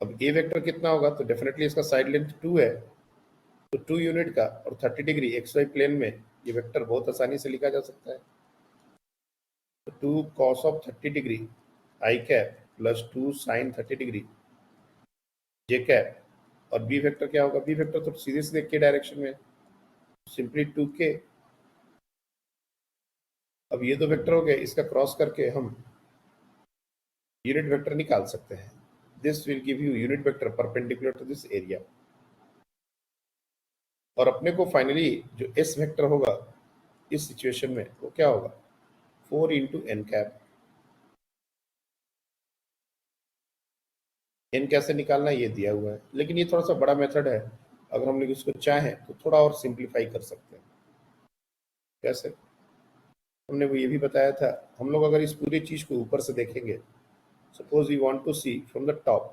S2: अब ए वेक्टर कितना होगा, तो डेफिनेटली इसका साइड लेंथ 2 है तो 2 यूनिट का और 30 डिग्री एक्स वाई प्लेन में ये वेक्टर बहुत आसानी से लिखा जा सकता है. तो 2 cos of 30 degree I cap plus 2 sin 30 degree J cap. और बी वेक्टर क्या होगा, बी वेक्टर तो सीधे सीधे के डायरेक्शन में, सिंपली 2k. अब ये दो वेक्टर हो गए, इसका क्रॉस करके हम यूनिट वेक्टर निकाल सकते हैं. This will give you unit vector perpendicular to this area. और अपने को फाइनली जो एस वेक्टर होगा इस सिचुएशन में वो क्या होगा, 4 इंटू एन कैप. एन कैसे निकालना ये दिया हुआ है, लेकिन ये थोड़ा सा बड़ा मेथड है. अगर हम लोग इसको चाहें तो थोड़ा और सिंप्लीफाई कर सकते हैं. कैसे? हमने वो ये भी बताया था, हम लोग अगर इस पूरी चीज को ऊपर से देखेंगे, suppose we want to see from the top,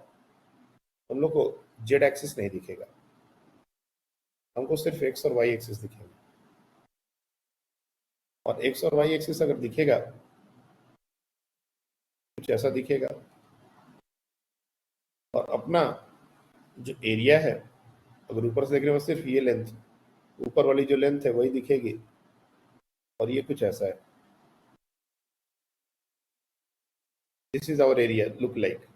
S2: हम लोग को जेड एक्सिस नहीं दिखेगा, हमको सिर्फ एक्स और वाई एक्सिस दिखेंगे. और एक्स और वाई एक्सिस अगर दिखेगा कुछ ऐसा दिखेगा, और अपना जो एरिया है अगर ऊपर से देखने में सिर्फ ये लेंथ, ऊपर वाली जो लेंथ है वही दिखेगी, और ये कुछ ऐसा है। This is our area look like.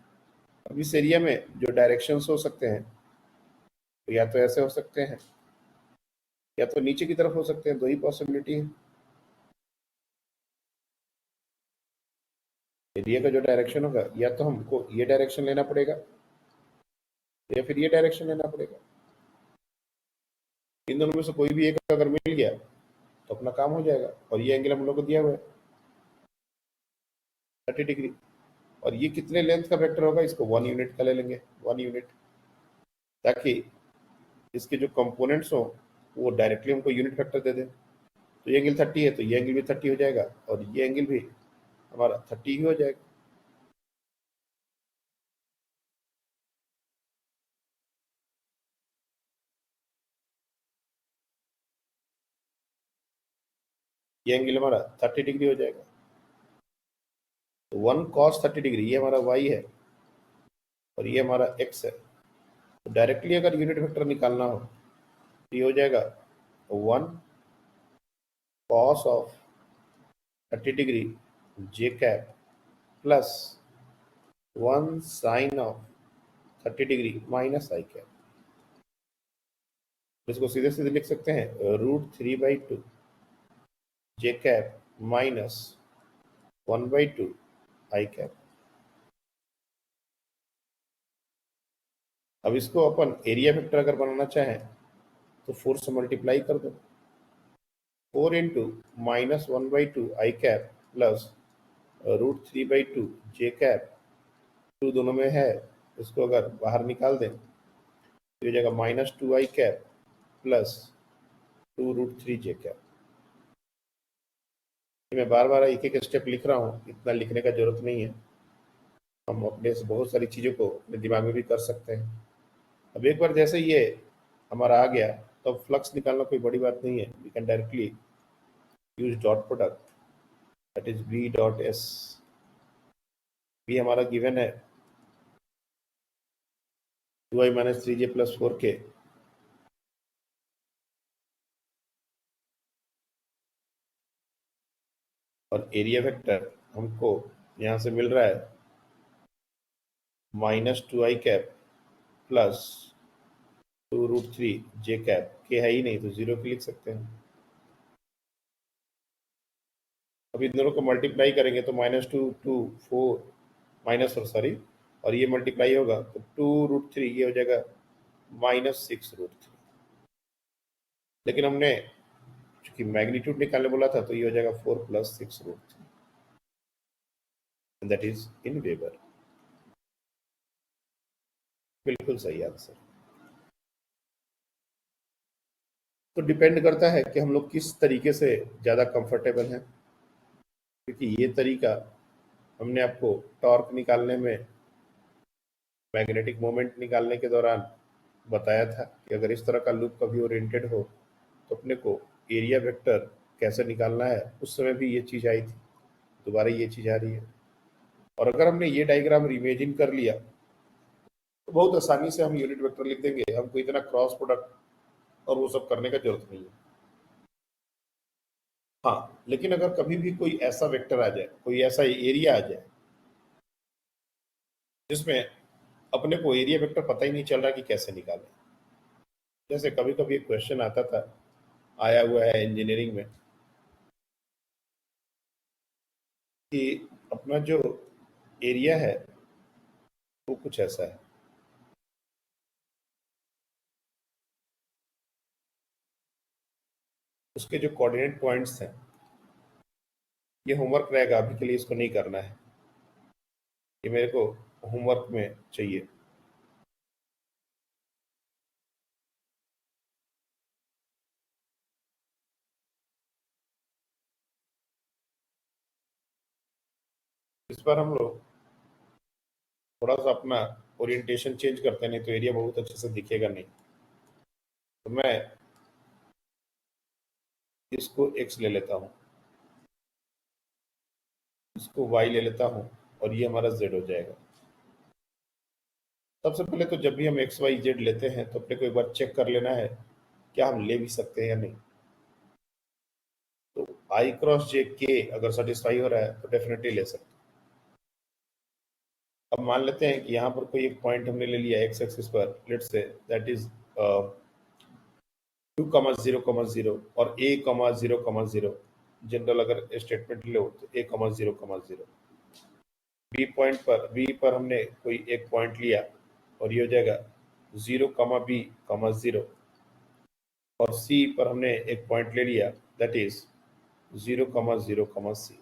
S2: अब इस एरिया में जो डायरेक्शंस हो सकते हैं तो या तो ऐसे हो सकते हैं या तो नीचे की तरफ हो सकते हैं, दो ही पॉसिबिलिटी है। एरिया का जो डायरेक्शन होगा या तो हमको ये डायरेक्शन लेना पड़ेगा या फिर ये डायरेक्शन लेना पड़ेगा। इन दोनों में से कोई भी एक अगर मिल गया तो अपना काम हो जाएगा। और ये एंगल हम लोग को दिया हुआ है 30 डिग्री, और ये कितने लेंथ का वेक्टर होगा इसको 1 यूनिट का ले लेंगे, 1 यूनिट, ताकि इसके जो कंपोनेंट्स हो वो डायरेक्टली हमको यूनिट वेक्टर दे दें। तो ये एंगल 30 है तो ये एंगल भी 30 हो जाएगा और ये एंगल भी हमारा 30 ही हो जाएगा। ये एंगल हमारा 30 डिग्री हो जाएगा। तो 1 cos 30 डिग्री ये हमारा y है और ये हमारा x है। तो डायरेक्टली अगर यूनिट वेक्टर निकालना हो तो ये हो जाएगा 1 cos of 30 degree j cap plus 1 sin of 30 degree minus i cap. इसको सीधे सीधे लिख सकते हैं √3/2 j cap minus 1/2 i cap. अब इसको अपन एरिया वेक्टर अगर बनाना चाहें तो 4 से मल्टीप्लाई कर दो, 4 इंटू माइनस 1/2 आई कैप प्लस √3/2 जे कैप, 2 दोनों में है, इसको अगर बाहर निकाल दें तो ये जाएगा -2 आई कैप प्लस 2√3 जे कैप। मैं बार बार एक एक स्टेप लिख रहा हूँ, इतना लिखने का जरूरत नहीं है, हम अपने से बहुत सारी चीज़ों को अपने दिमाग में भी कर सकते हैं। अब एक बार जैसे ये हमारा आ गया तो फ्लक्स निकालना कोई बड़ी बात नहीं है, we can directly use dot product, that is B dot S. B हमारा गिवन है 2i minus 3j plus 4k, और एरिया वेक्टर हमको यहाँ से मिल रहा है -2i कैप प्लस 2√3 जे कैप, के है ही नहीं तो 0 की लिख सकते हैं। अब इन दोनों को मल्टीप्लाई करेंगे तो -2 2 4 माइनस सॉरी, और ये मल्टीप्लाई होगा तो 2√3 ये हो जाएगा -6√3। लेकिन हमने चूंकि मैग्नीट्यूड निकालने बोला था तो ये हो जाएगा 4 + 6√3, दैट इज इन वेबर। बिल्कुल सही आंसर। तो डिपेंड करता है कि हम लोग किस तरीके से ज़्यादा कंफर्टेबल हैं, क्योंकि ये तरीका हमने आपको टॉर्क निकालने में, मैग्नेटिक मोमेंट निकालने के दौरान बताया था कि अगर इस तरह का लूप कभी ओरिएंटेड हो तो अपने को एरिया वेक्टर कैसे निकालना है। उस समय भी ये चीज़ आई थी, दोबारा ये चीज़ आ रही है। और अगर हमने ये डायग्राम इमेजिन कर लिया तो बहुत आसानी से हम यूनिट वेक्टर लिख देंगे, हमको इतना क्रॉस प्रोडक्ट और वो सब करने का जरूरत नहीं है। हाँ, लेकिन अगर कभी भी कोई ऐसा वेक्टर आ जाए, कोई ऐसा एरिया आ जाए जिसमें अपने को एरिया वेक्टर पता ही नहीं चल रहा कि कैसे निकालें, जैसे कभी कभी एक क्वेश्चन आता था, आया हुआ है इंजीनियरिंग में, कि अपना जो एरिया है वो कुछ ऐसा है, उसके जो कोऑर्डिनेट पॉइंट्स हैं, ये होमवर्क रहेगा, अभी के लिए इसको नहीं करना है, ये मेरे को होमवर्क में चाहिए। इस पर हम लोग थोड़ा सा अपना ओरिएंटेशन चेंज करते हैं, नहीं तो एरिया बहुत अच्छे से दिखेगा नहीं। तो मैं इसको x ले लेता हूँ, इसको y ले लेता हूँ और ये हमारा z हो जाएगा। सबसे पहले तो जब भी हम x y z लेते हैं तो अपने को एक बार चेक कर लेना है क्या हम ले भी सकते हैं या नहीं। तो i क्रॉस j k अगर सेटिस्फाई हो रहा है तो डेफिनेटली ले सकते हैं। अब मान लेते हैं कि यहाँ पर कोई एक पॉइंट हमने ले लिया x एक्सिस पर, लेट्स से दैट इज 2,0,0 और a,0,0। जनरल अगर स्टेटमेंट लो तो a,0,0। बी पॉइंट पर बी पर हमने कोई एक पॉइंट लिया और ये हो जाएगा 0,b,0 और सी पर हमने एक पॉइंट ले लिया दैट इज 0,0,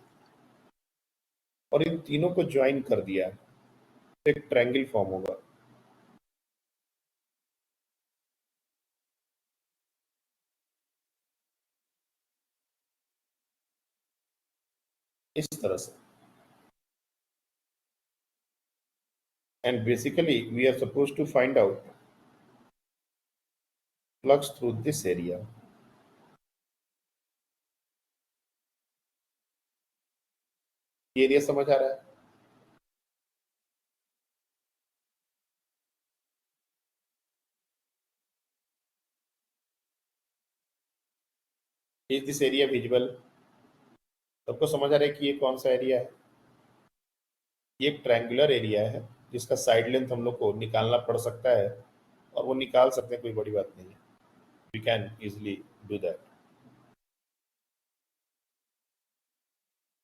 S2: और इन तीनों को ज्वाइन कर दिया तो एक ट्रायंगल फॉर्म होगा। इस तरह से, and basically we are supposed to find out flux through this area. ये एरिया समझ आ रहा है? Is this area visible? सबको समझ आ रहा है कि ये कौन सा एरिया है? ये एक ट्रायंगुलर एरिया है जिसका साइड लेंथ हम लोग को निकालना पड़ सकता है, और वो निकाल सकते हैं, कोई बड़ी बात नहीं है। We can easily do that.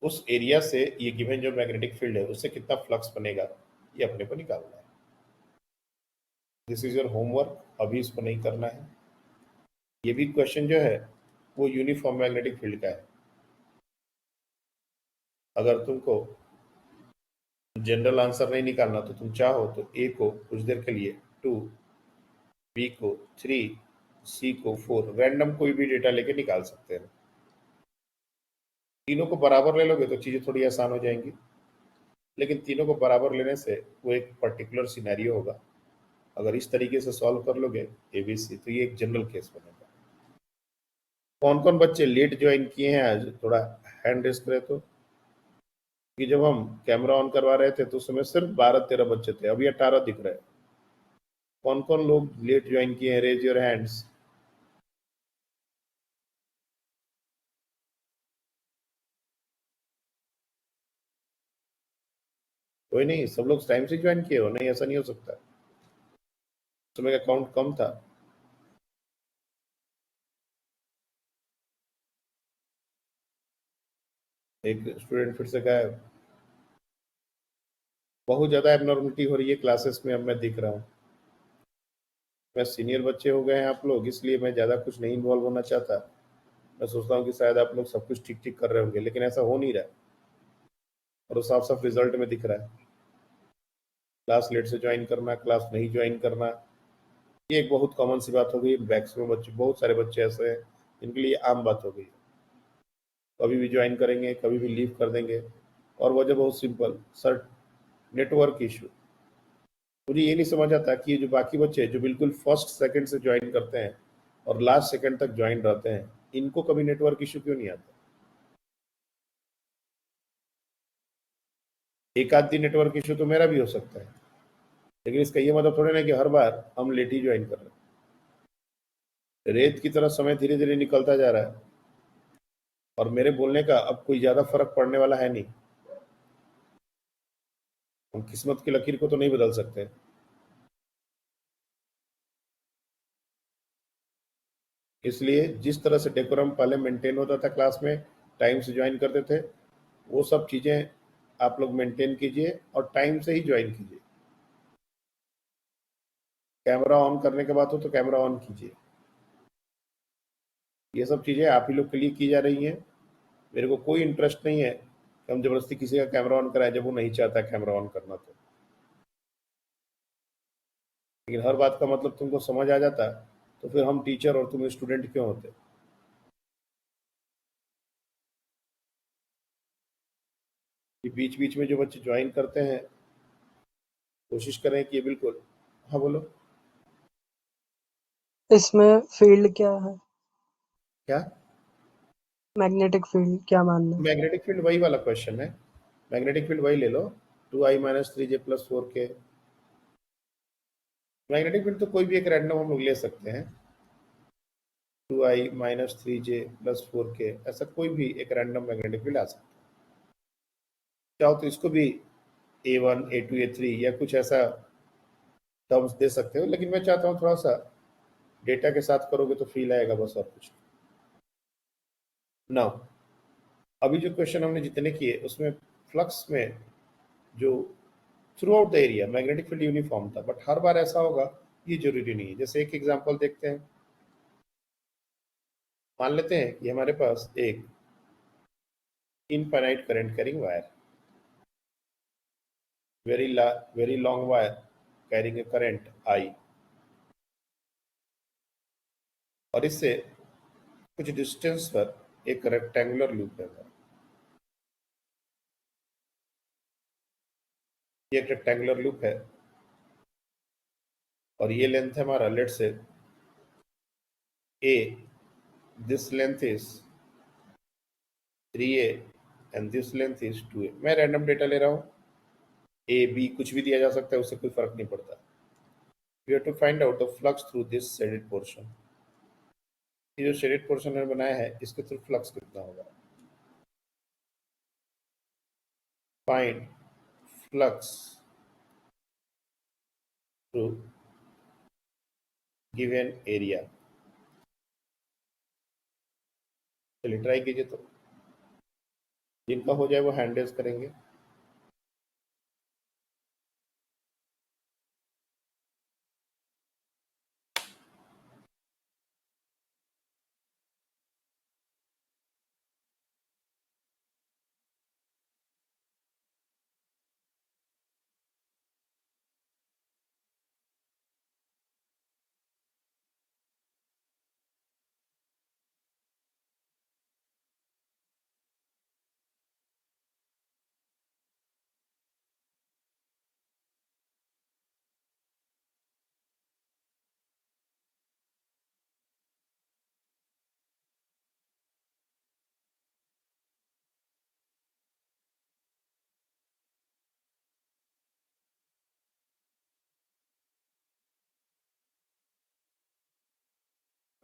S2: उस एरिया से ये गिवन जो मैग्नेटिक फील्ड है उससे कितना फ्लक्स बनेगा ये अपने को निकालना है। दिस इज योर होमवर्क, अभी इसको नहीं करना है। ये भी क्वेश्चन जो है वो यूनिफॉर्म मैग्नेटिक फील्ड का है। अगर तुमको जनरल आंसर नहीं निकालना तो तुम चाहो तो ए को कुछ देर के लिए 2, बी को 3, सी को 4, रैंडम कोई भी डेटा लेके निकाल सकते हैं। तीनों को बराबर ले लोगे तो चीजें थोड़ी आसान हो जाएंगी, लेकिन तीनों को बराबर लेने से वो एक पर्टिकुलर सिनेरियो होगा। अगर इस तरीके से सॉल्व कर लोगे एबीसी तो ये एक जनरल केस बनेगा। कौन कौन बच्चे लेट ज्वाइन किए हैं आज, थोड़ा हैंड रेस करें तो। कि जब हम कैमरा ऑन करवा रहे थे तो उस समय सिर्फ 12-13 बच्चे थे, अभी 18 दिख रहे हैं। कौन कौन लोग लेट ज्वाइन किए हैं, रेज योर हैंड्स। कोई नहीं, सब लोग टाइम से ज्वाइन किए हो। नहीं, ऐसा नहीं हो सकता, समय का काउंट कम था। एक स्टूडेंट फिर से गायब। बहुत ज्यादा एबनॉर्मलिटी हो रही है क्लासेस में, अब मैं दिख रहा हूँ। मैं सीनियर बच्चे हो गए हैं आप लोग, इसलिए मैं ज्यादा कुछ नहीं इन्वॉल्व होना चाहता। मैं सोचता हूँ कि शायद आप लोग सब कुछ ठीक ठीक कर रहे होंगे, लेकिन ऐसा हो नहीं रहा है, और वो साफ साफ रिजल्ट में दिख रहा है। क्लास लेट से ज्वाइन करना, क्लास नहीं ज्वाइन करना, ये एक बहुत कॉमन सी बात हो गई। मैक्सिमम बच्चे, बहुत सारे बच्चे ऐसे हैं जिनके लिए आम बात हो गई। कभी भी ज्वाइन करेंगे, कभी भी लीव कर देंगे, और वजह बहुत सिंपल, सर नेटवर्क इशू। मुझे ये नहीं समझ आता कि ये जो बाकी बच्चे जो बिल्कुल फर्स्ट सेकंड से ज्वाइन करते हैं और लास्ट सेकंड तक ज्वाइन रहते हैं, इनको कभी नेटवर्क इशू क्यों नहीं आता। एक आध दिन नेटवर्क इशू तो मेरा भी हो सकता है, लेकिन इसका ये मतलब थोड़ी ना कि हर बार हम लेट ही ज्वाइन कर रहे हैं। रेत की तरह समय धीरे धीरे निकलता जा रहा है, और मेरे बोलने का अब कोई ज्यादा फर्क पड़ने वाला है नहीं। हम किस्मत की लकीर को तो नहीं बदल सकते। इसलिए जिस तरह से डेकोरम पहले मेंटेन होता था क्लास में, टाइम से ज्वाइन करते थे, वो सब चीजें आप लोग मेंटेन कीजिए और टाइम से ही ज्वाइन कीजिए। कैमरा ऑन करने के बाद हो तो कैमरा ऑन कीजिए। ये सब चीजें आप ही लोग के लिए की जा रही हैं। मेरे को कोई इंटरेस्ट नहीं है कि हम जबरदस्ती किसी का कैमरा ऑन कराएं जब वो नहीं चाहता कैमरा ऑन करना तो। लेकिन हर बात का मतलब तुमको समझ आ जाता तो फिर हम टीचर और तुम स्टूडेंट क्यों होते। बीच बीच में जो बच्चे ज्वाइन करते हैं, कोशिश करें कि ये बिल्कुल, हाँ बोलो
S4: इसमें फील्ड क्या है?
S2: क्या।
S4: मैग्नेटिक फील्ड क्या मानना है?
S2: मैग्नेटिक फील्ड वही वाला क्वेश्चन है मैग्नेटिक फील्ड वही ले लो, 2i minus 3j plus 4k। Magnetic field तो कोई भी एक रैंडम हम लोग ले सकते हैं, 2i minus 3j plus 4k, ऐसा कोई भी एक रैंडम मैग्नेटिक फील्ड आ सकता है। चाहो तो इसको भी A1 A2 A3 या कुछ ऐसा टर्म्स दे सकते हो, लेकिन मैं चाहता हूँ थोड़ा सा डेटा के साथ करोगे तो फील आएगा, बस और कुछ। नाउ अभी जो क्वेश्चन हमने जितने किए उसमें फ्लक्स में जो through out the area magnetic field uniform था, बट हर बार ऐसा होगा ये जरूरी नहीं है। जैसे एक एग्जांपल देखते हैं, मान लेते हैं कि हमारे पास एक infinite current carrying wire, very long wire carrying a current I, और इससे कुछ डिस्टेंस पर एक रेक्टेंगुलर लूप है। ये एक रेक्टेंगुलर लूप है और ये लेंथ है हमारा, लेट से a, this length is 3a and this length is 2a। मैं रैंडम डेटा ले रहा हूँ, a b कुछ भी दिया जा सकता है, उससे कोई फर्क नहीं पड़ता। We have to find out the flux through this shaded portion. ये जो शेडेड पोर्शन मैंने बनाया है इसके थ्रू फ्लक्स कितना होगा। Find flux through given area. चलिए ट्राई कीजिए, तो जिनका हो जाए वो हैंड रेज करेंगे।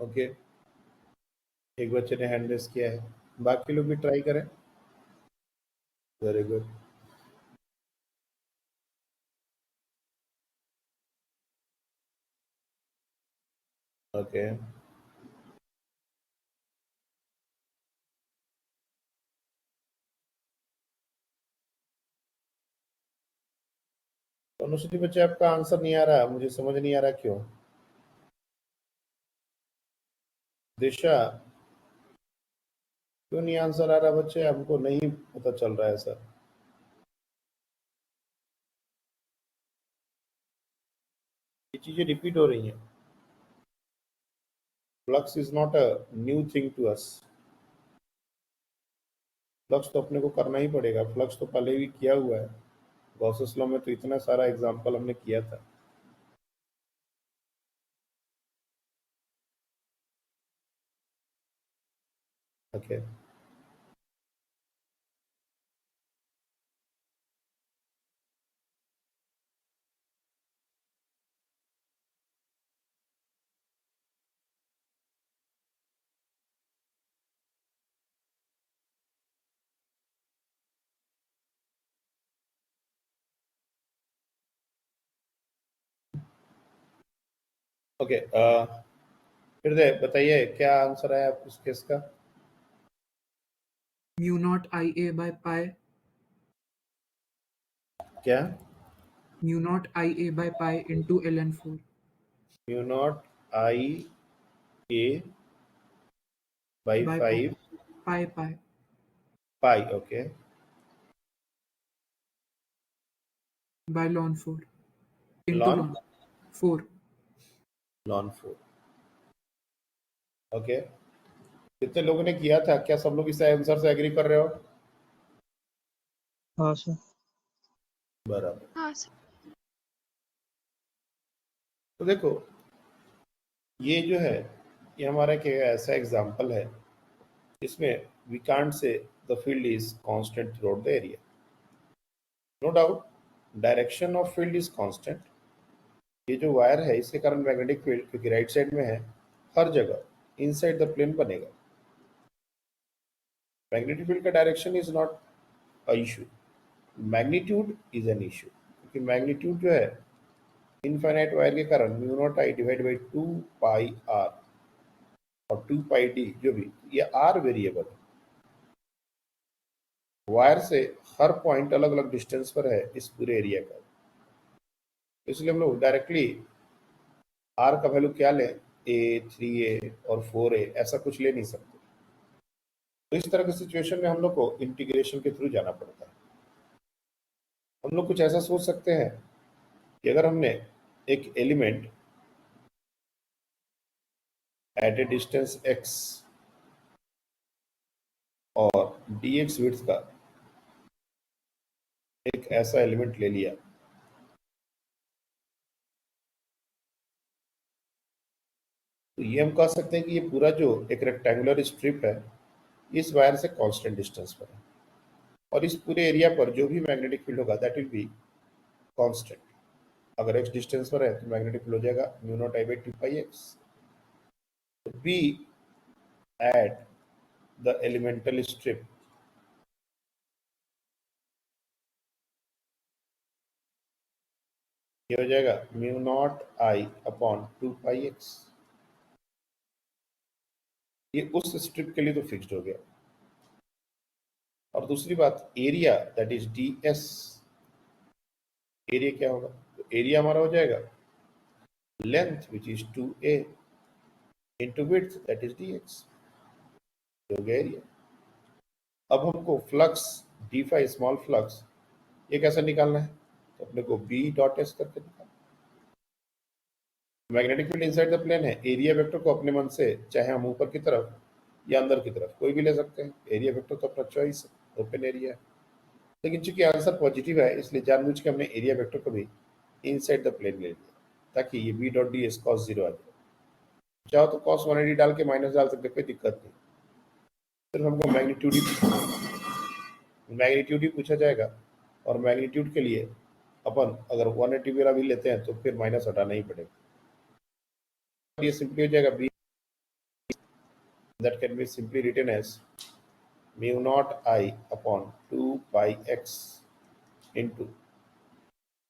S2: ओके, एक बच्चे ने हैंड रेज किया है, बाकी लोग भी ट्राई करें। Very good. ओके, तो अनुश्री बच्चे आपका आंसर नहीं आ रहा, मुझे समझ नहीं आ रहा क्यों। दिशा, क्यों नहीं आंसर आ रहा बच्चे, हमको नहीं पता चल रहा है सर। ये चीजें रिपीट हो रही हैं। Flux is not a new thing to us. Flux तो अपने को करना ही पड़ेगा, फ्लक्स तो पहले भी किया हुआ है। गॉसेस लॉ में तो इतना सारा एग्जांपल हमने किया था। ओके, ओके, फिर दे बताइए क्या आंसर है आप इस केस का।
S6: Mu naught I A by pi.
S2: क्या?
S6: Mu naught I A by pi into ln4।
S2: Mu naught I A by
S6: by
S2: 5
S6: pi pi
S2: pi. Okay,
S6: by ln 4 into
S2: लॉन
S6: ln 4।
S2: लॉन 4। ओके, कितने लोगों ने किया था, क्या सब लोग इस आंसर से एग्री कर रहे हो?
S4: हाँ सर।
S2: बराबर।
S5: हाँ सर।
S2: तो देखो ये जो है, ये हमारा एक ऐसा एग्जांपल है इसमें we can't say the field is constant throughout the area. No doubt direction of field is constant. ये जो वायर है इसके कारण मैग्नेटिक फील्ड क्योंकि राइट साइड में है हर जगह इनसाइड द प्लेन बनेगा। मैग्नेटिक फील्ड का direction is not a issue, magnitude is an issue, क्योंकि मैग्नीट्यूड जो है इनफाइनाइट वायर के कारण mu naught I divide by 2 pi R और 2 पाई डी जो भी ये आर वेरिएबल है। वायर से हर पॉइंट अलग अलग डिस्टेंस पर है इस पूरे एरिया का, इसलिए हम लोग डायरेक्टली आर का वैल्यू क्या लें, ए 3a और 4a ऐसा कुछ ले नहीं सकते। तो इस तरह की सिचुएशन में हम लोग को इंटीग्रेशन के थ्रू जाना पड़ता है। हम लोग कुछ ऐसा सोच सकते हैं कि अगर हमने एक element at a distance x और dx विड्थ का एक ऐसा एलिमेंट ले लिया, तो ये हम कह सकते हैं कि ये पूरा जो एक रेक्टेंगुलर स्ट्रिप है इस वायर से कांस्टेंट डिस्टेंस पर है और इस पूरे एरिया पर जो भी मैग्नेटिक फील्ड होगा दैट विल बी कांस्टेंट। अगर x डिस्टेंस पर है तो मैग्नेटिक फील्ड हो जाएगा mu naught I by 2 pi x। तो B at the elemental strip ये हो जाएगा mu naught I upon 2 pi x। ये उस स्ट्रिप के लिए तो फिक्स्ड हो गया। और दूसरी बात area that is d S, area क्या होगा, तो एरिया हमारा हो जाएगा length which is 2a into width that is dx, हो गया एरिया। अब हमको flux d phi small flux ये कैसे निकालना है, तो अपने को बी डॉट एस करके निकालना। Magnetic field inside the plane है, एरिया वेक्टर को अपने मन से चाहे हम ऊपर की तरफ या अंदर की तरफ कोई भी ले सकते हैं। एरिया वेक्टर तो अपना चॉइस है, ओपन एरिया है, लेकिन चूंकि आंसर पॉजिटिव है इसलिए जानबूझ के हमने एरिया वेक्टर को भी इनसाइड द प्लेन ले लिया ताकि ये B dot D S cos 0 आ जाए। चाहो तो कॉस 180 डाल के माइनस डाल सकते, कोई दिक्कत नहीं, सिर्फ हमको मैग्नीट्यूड ही पूछा जाएगा और मैग्नीट्यूड के लिए अपन अगर 180 वाला भी लेते हैं तो फिर माइनस हटाना ही पड़ेगा। ये सिंपली हो जाएगा B that can be simply written as mu naught I upon 2 pi x into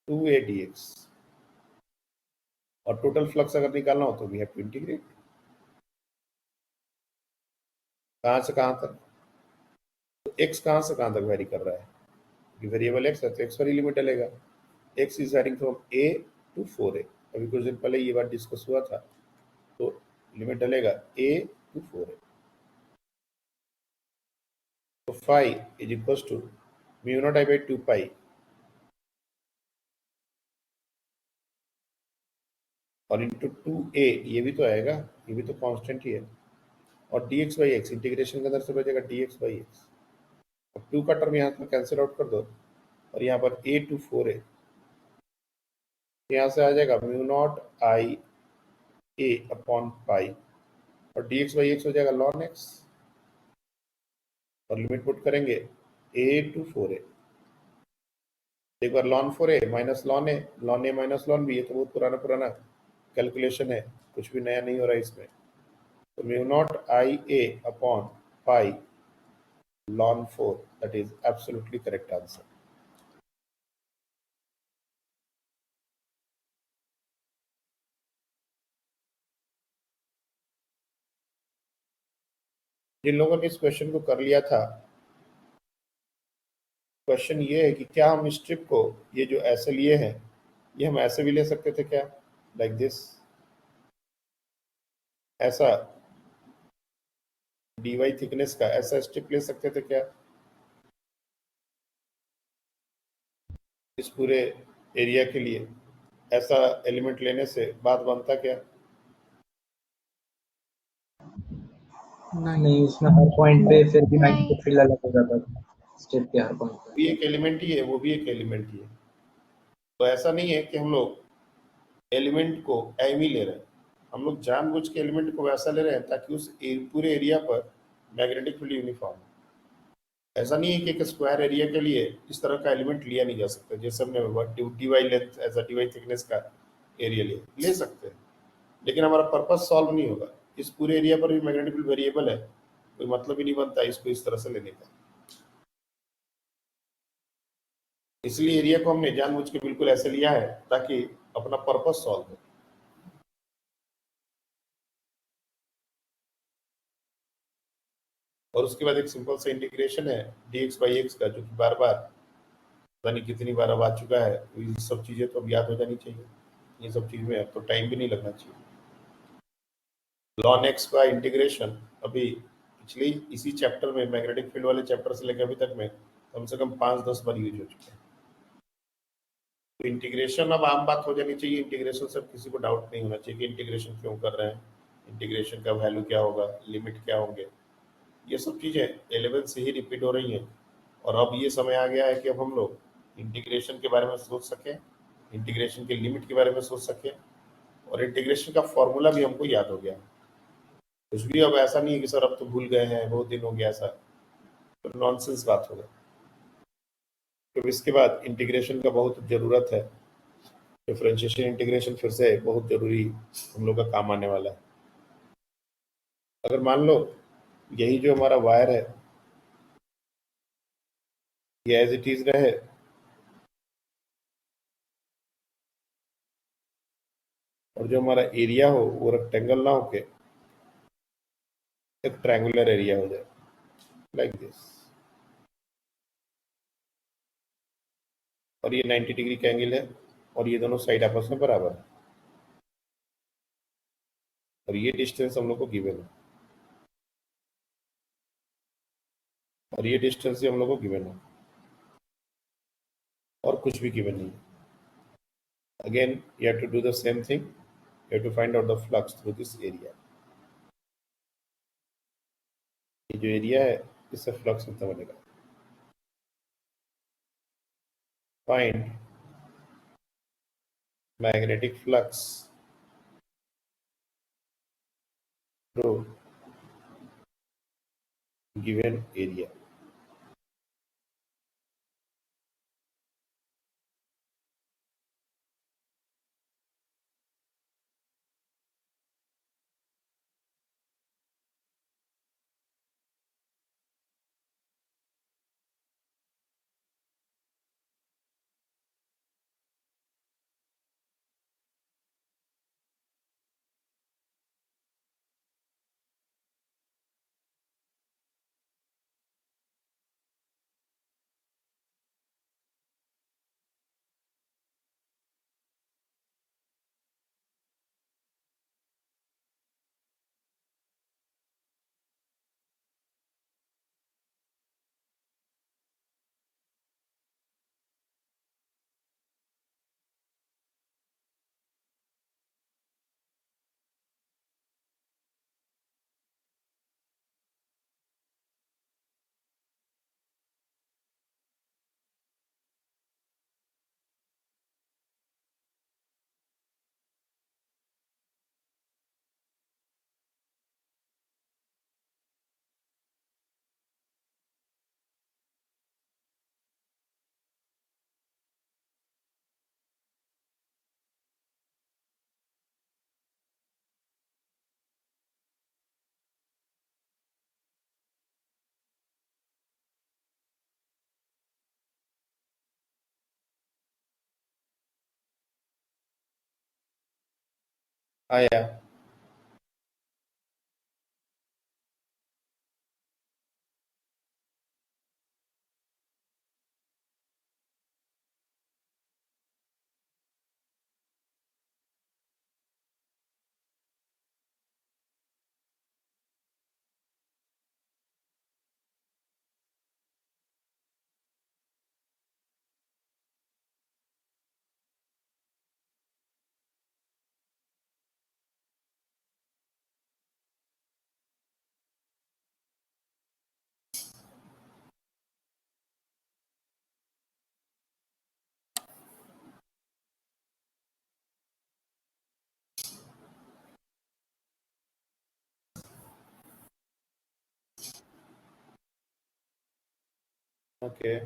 S2: 2a dx। और टोटल फ्लक्स अगर निकालना हो तो वी हैव टू इंटीग्रेट कहां से कहां तक, तो x कहां से कहां तक वेरी कर रहा है, ये वेरिएबल x है तो x पर ही लिमिट डलेगा। x is varying from a to 4a, अभी कुछ दिन पहले ये बात डिस्कस हुआ था, तो लिमिट डलेगा a टू 4a। तो phi is equals to mu naught I by 2 pi और इंटू 2a, ये भी तो आएगा, ये भी तो कांस्टेंट ही है, और dx बाई एक्स इंटीग्रेशन के अंदर से बचेगा dx बाई एक्स। अब 2 का टर्म यहाँ पर कैंसिल आउट कर दो और यहाँ पर a टू 4a, यहाँ से आ जाएगा mu naught I a upon pi और dx बाई एक्स हो जाएगा ln x और लिमिट पुट करेंगे a टू 4a। एक बार ln 4a minus ln a minus ln b, ये तो बहुत पुराना कैलकुलेशन है, कुछ भी नया नहीं हो रहा है इसमें। तो mu naught I A upon pi ln 4 that is absolutely correct answer. जिन लोगों ने इस क्वेश्चन को कर लिया था, क्वेश्चन ये है कि क्या हम स्ट्रिप को ये जो ऐसे लिए हैं ये हम ऐसे भी ले सकते थे क्या, लाइक दिस, ऐसा dy थिकनेस का ऐसा स्ट्रिप ले सकते थे क्या इस पूरे एरिया के लिए, ऐसा एलिमेंट लेने से बात बनता क्या?
S6: नहीं।
S3: नहीं, उसमें हर पॉइंट पे फिर भी
S5: नहीं।
S3: मैग्नेटिक फील्ड अलग हो जाता था स्टेप के हर पॉइंट पे।
S2: भी एक एलिमेंट ही है, वो भी एक एलिमेंट ही है, तो ऐसा नहीं है कि हम लोग एलिमेंट को एम ही ले रहे हैं, हम लोग जानबूझ के एलिमेंट को वैसा ले रहे हैं ताकि उस पूरे एरिया पर मैग्नेटिक फील्ड यूनिफॉर्म हो। ऐसा नहीं है कि एक स्क्वायर एरिया के लिए इस तरह का एलिमेंट लिया नहीं जा सकता, जैसे हमने d y length as a d y thickness का एरिया ले सकते हैं, लेकिन हमारा पर्पस सॉल्व नहीं होगा। इस पूरे एरिया पर भी मैग्नेटिक फील्ड वेरिएबल है, कोई मतलब ही नहीं बनता इसको इस तरह से लेने का। इसलिए एरिया को हमने जानबूझ के बिल्कुल ऐसे लिया है ताकि अपना पर्पस सॉल्व हो। और उसके बाद एक सिंपल सा इंटीग्रेशन है dx बाई एक्स का, जो कि बार बार पता नहीं कितनी बार अब आ चुका है, तो ये सब चीजें तो अब याद हो जानी चाहिए। ये सब चीज में अब तो टाइम भी नहीं लगना चाहिए। लॉन एक्स का इंटीग्रेशन अभी पिछले इसी चैप्टर में, मैग्नेटिक फील्ड वाले चैप्टर से लेकर अभी तक में कम से कम 5-10 बार यूज हो चुका है। तो इंटीग्रेशन अब आम बात हो जानी चाहिए। इंटीग्रेशन से किसी को डाउट नहीं होना चाहिए कि इंटीग्रेशन क्यों कर रहे हैं, इंटीग्रेशन का वैल्यू क्या होगा, लिमिट क्या होंगे। ये सब चीज़ें 11 से ही रिपीट हो रही हैं, और अब ये समय आ गया है कि अब हम लोग इंटीग्रेशन के बारे में सोच सकें, इंटीग्रेशन के लिमिट के बारे में सोच सकें, और इंटीग्रेशन का फॉर्मूला भी हमको याद हो गया। कुछ भी अब ऐसा नहीं है कि सर अब तो भूल गए हैं, बहुत दिन हो गया, ऐसा तो नॉनसेंस बात होगा। तो इसके बाद इंटीग्रेशन का बहुत ज़रूरत है। डिफरेंशिएशन इंटीग्रेशन फिर से बहुत ज़रूरी हम लोग का काम आने वाला है। अगर मान लो यही जो हमारा वायर है ये एज इट इज रहे, और जो हमारा एरिया हो वो रेक्टेंगल ना होके एक ट्रायंगुलर एरिया हो जाए, लाइक दिस, और ये 90 डिग्री का एंगल है, और ये दोनों साइड आपस में बराबर है, और ये डिस्टेंस हम लोग को गिवन है, और ये डिस्टेंस भी हम लोग को गिवन है, और कुछ भी गिवन नहीं है। Again you have to do the same thing, you have to find out the flux through this area. ये जो एरिया है इससे फ्लक्स कितना बनेगा, find magnetic flux through given area. आया। Okay,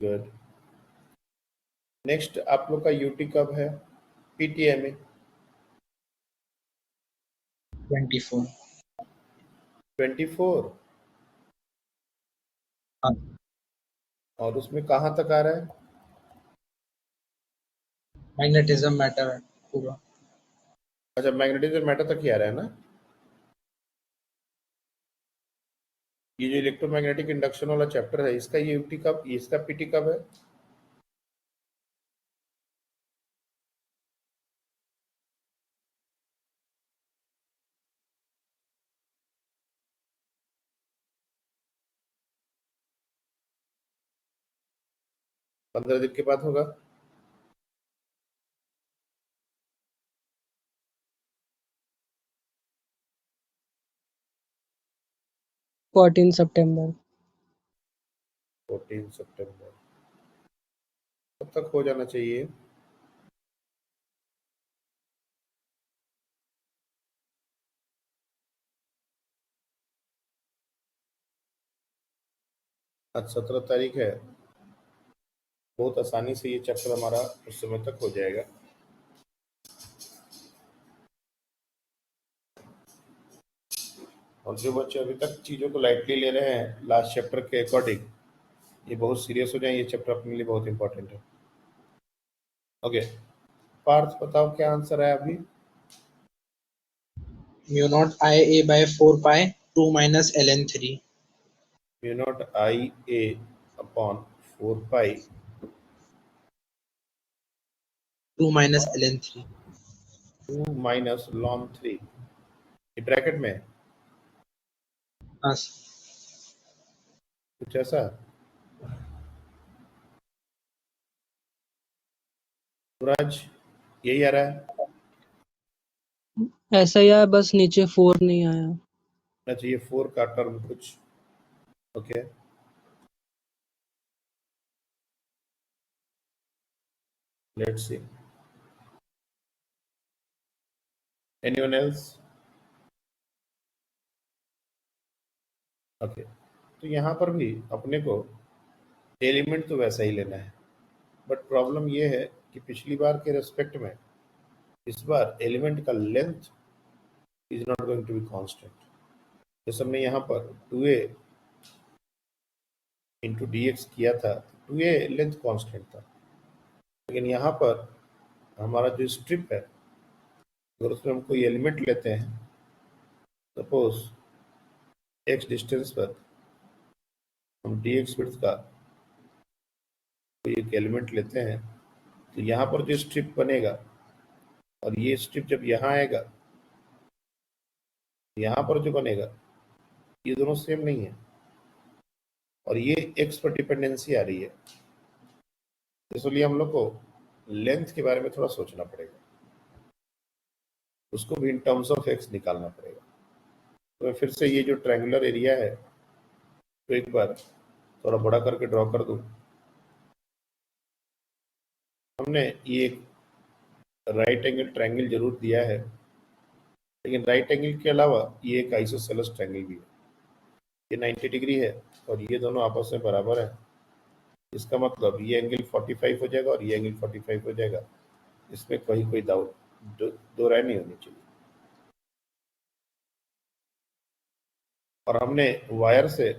S2: good. नेक्स्ट आप लोग का यूटी कब है पीटीए में?
S3: 24।
S2: 24।
S3: हाँ,
S2: और उसमें कहाँ तक आ रहा है?
S3: मैग्नेटिज्म मैटर है पूरा।
S2: अच्छा, मैग्नेटिज्म मैटर तक ही आ रहा है ना? ये जो इलेक्ट्रोमैग्नेटिक इंडक्शन वाला चैप्टर है, इसका ये यूटी कब, इसका पीटी कब है? पंद्रह दिन के बाद होगा।
S4: 14 सितंबर।
S2: 14 सितंबर कब तक हो जाना चाहिए? आज 17 तारीख है, बहुत आसानी से ये चैप्टर हमारा उस समय तक हो जाएगा। और जो बच्चे अभी तक चीज़ों को लाइटली ले रहे हैं लास्ट चैप्टर के अकॉर्डिंग, ये बहुत सीरियस हो जाए, ये चैप्टर अपने लिए बहुत इंपॉर्टेंट है। ओके, पार्थ बताओ क्या आंसर है अभी?
S3: Mu naught I A bye 4 pi 2 minus ln3।
S2: Mu naught I A upon 4 pi
S3: 2 minus ln3।
S2: 2 minus lawn 3, ये ब्रैकेट में है,
S3: हाँ,
S2: कुछ ऐसा? सूरज, यही आ रहा है?
S4: ऐसा ही है, बस नीचे 4 नहीं आया।
S2: अच्छा, ये 4 का टर्म कुछ, okay. Let's see, anyone else? Okay, तो यहाँ पर भी अपने को एलिमेंट तो वैसा ही लेना है, बट प्रॉब्लम ये है कि पिछली बार के रेस्पेक्ट में इस बार एलिमेंट का length is not going to be constant. जैसे हमने यहाँ पर 2a इंटू डी एक्स किया था, 2a लेंथ कांस्टेंट था, लेकिन यहाँ पर हमारा जो स्ट्रिप है, अगर उसमें हम कोई एलिमेंट लेते हैं, सपोज x डिस्टेंस पर हम डी एक्स विड्थ का कोई एक एलिमेंट लेते हैं, तो यहाँ पर जो स्ट्रिप बनेगा और ये स्ट्रिप जब यहाँ आएगा, यहाँ पर जो बनेगा, ये दोनों सेम नहीं है, और ये x पर डिपेंडेंसी आ रही है, इसलिए हम लोग को लेंथ के बारे में थोड़ा सोचना पड़ेगा, उसको भी इन टर्म्स ऑफ x निकालना पड़ेगा। तो मैं फिर से ये जो ट्रायंगुलर एरिया है, तो एक बार थोड़ा बड़ा करके ड्रॉ कर दूं। हमने ये एक राइट एंगल ट्रायंगल जरूर दिया है, लेकिन राइट एंगल के अलावा ये एक आइसोसेलेस ट्रायंगल भी है, ये 90 डिग्री है और ये दोनों आपस में बराबर है। इसका मतलब ये एंगल 45 हो जाएगा और ये एंगल 45 हो जाएगा, इसमें कोई दो राय नहीं होनी चाहिए। और हमने वायर से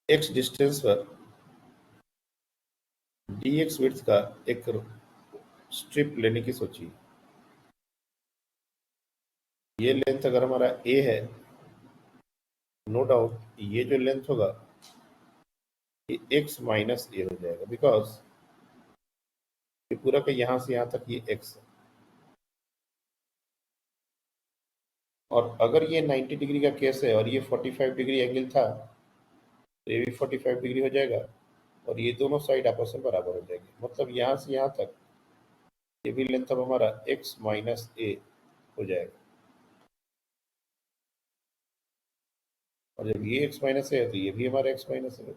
S2: x डिस्टेंस पर dx विड्थ का एक स्ट्रिप लेने की सोची। ये लेंथ अगर हमारा a है, नो डाउट ये जो लेंथ होगा ये x माइनस a हो जाएगा, बिकॉज ये पूरा का यहाँ से यहाँ तक ये x है, और अगर ये 90 डिग्री का केस है और ये 45 डिग्री एंगल था, तो ये भी 45 डिग्री हो जाएगा और ये दोनों साइड आपस में बराबर हो जाएगी, मतलब यहाँ से यहाँ तक ये भी लेंथ अब हमारा x माइनस a हो जाएगा। और जब ये x माइनस है तो ये भी हमारा x माइनस है,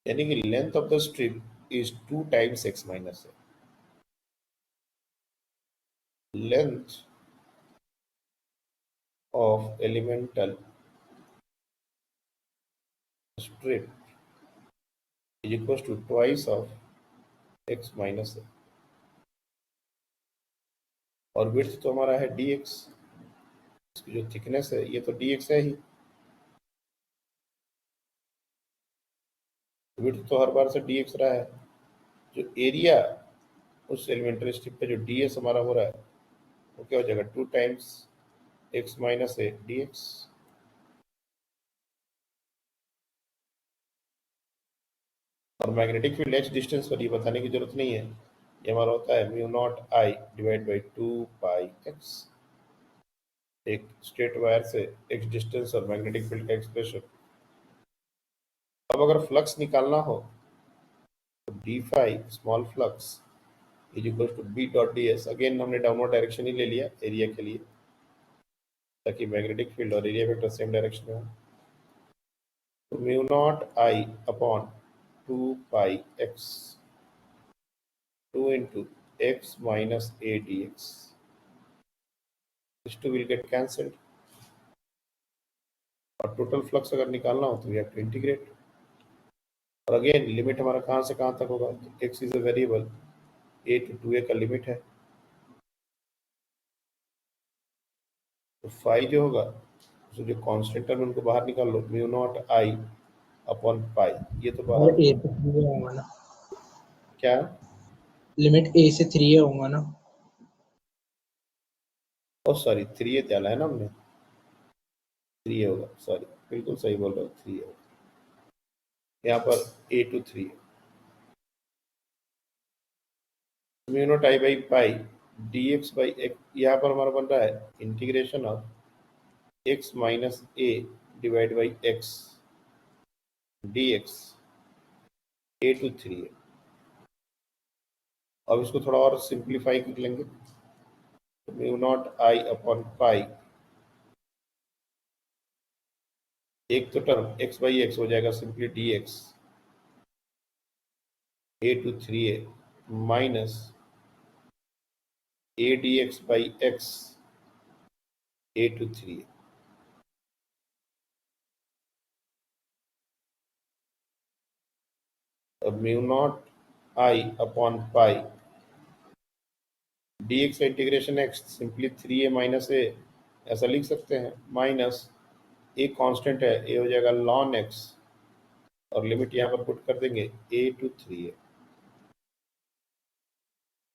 S2: यानी कि length of the strip is 2 times x minus है। Length of elemental strip is equals to twice of x minus a, और विड्थ तो हमारा है dx, इसकी जो थिकनेस है ये तो dx है ही, विड्थ तो हर बार से dx रहा है, जो एरिया उस एलिमेंटल स्ट्रिप पे जो ds हमारा हो रहा है वो क्या हो जाएगा 2 टाइम्स x माइनस ए dx। और मैग्नेटिक फील्ड h डिस्टेंस पर ये बताने की जरूरत नहीं है, ये हमारा होता है mu naught I divide by 2 pi x, एक स्ट्रेट वायर से x डिस्टेंस और मैग्नेटिक फील्ड का एक्सप्रेशन। अब अगर फ्लक्स निकालना हो तो d phi small flux is equal to B dot D S. Again हमने डाउनवर्ड डायरेक्शन ही ले लिया एरिया के लिए, ताकि मैग्नेटिक फील्ड और एरिया वेक्टर सेम डायरेक्शन में हो। तो mu naught I upon 2 pi x 2 into x minus a dx, these two will get cancelled, और टोटल फ्लक्स अगर निकालना हो तो वी हैव टू इंटीग्रेट। और अगेन लिमिट हमारा कहाँ से कहाँ तक होगा, x is a variable, a to 2a का लिमिट है, तो फाई जो होगा तो जो कांस्टेंट टर्म उनको बाहर निकाल लो, म्यू नॉट आई अपॉन पाई, ये तो
S3: और
S2: बाहर
S3: ए से 3 होगा ना,
S2: क्या,
S3: लिमिट ए से 3 होगा ना।
S2: ओ सॉरी 3 डाला है ना हमने, 3 होगा, सॉरी बिल्कुल सही बोल रहा हूँ, 3 होगा, यहाँ पर a to 3 mu naught I by pi D x by x, यहाँ पर हमारा बन रहा है integration of x minus A divide by x d x A to 3 है। अब इसको थोड़ा और सिंप्लीफाई कर लेंगे, mu naught I upon pi, एक तो टर्म x बाई एक्स हो जाएगा simply d x A to 3 है minus A d x by x A to 3 है। अब mu naught I upon pi D X का integration X simply 3a minus A ऐसा लिख सकते हैं, माइनस ए कांस्टेंट है, ए हो जाएगा लॉन एक्स, और लिमिट यहाँ पर पुट कर देंगे a टू 3 है,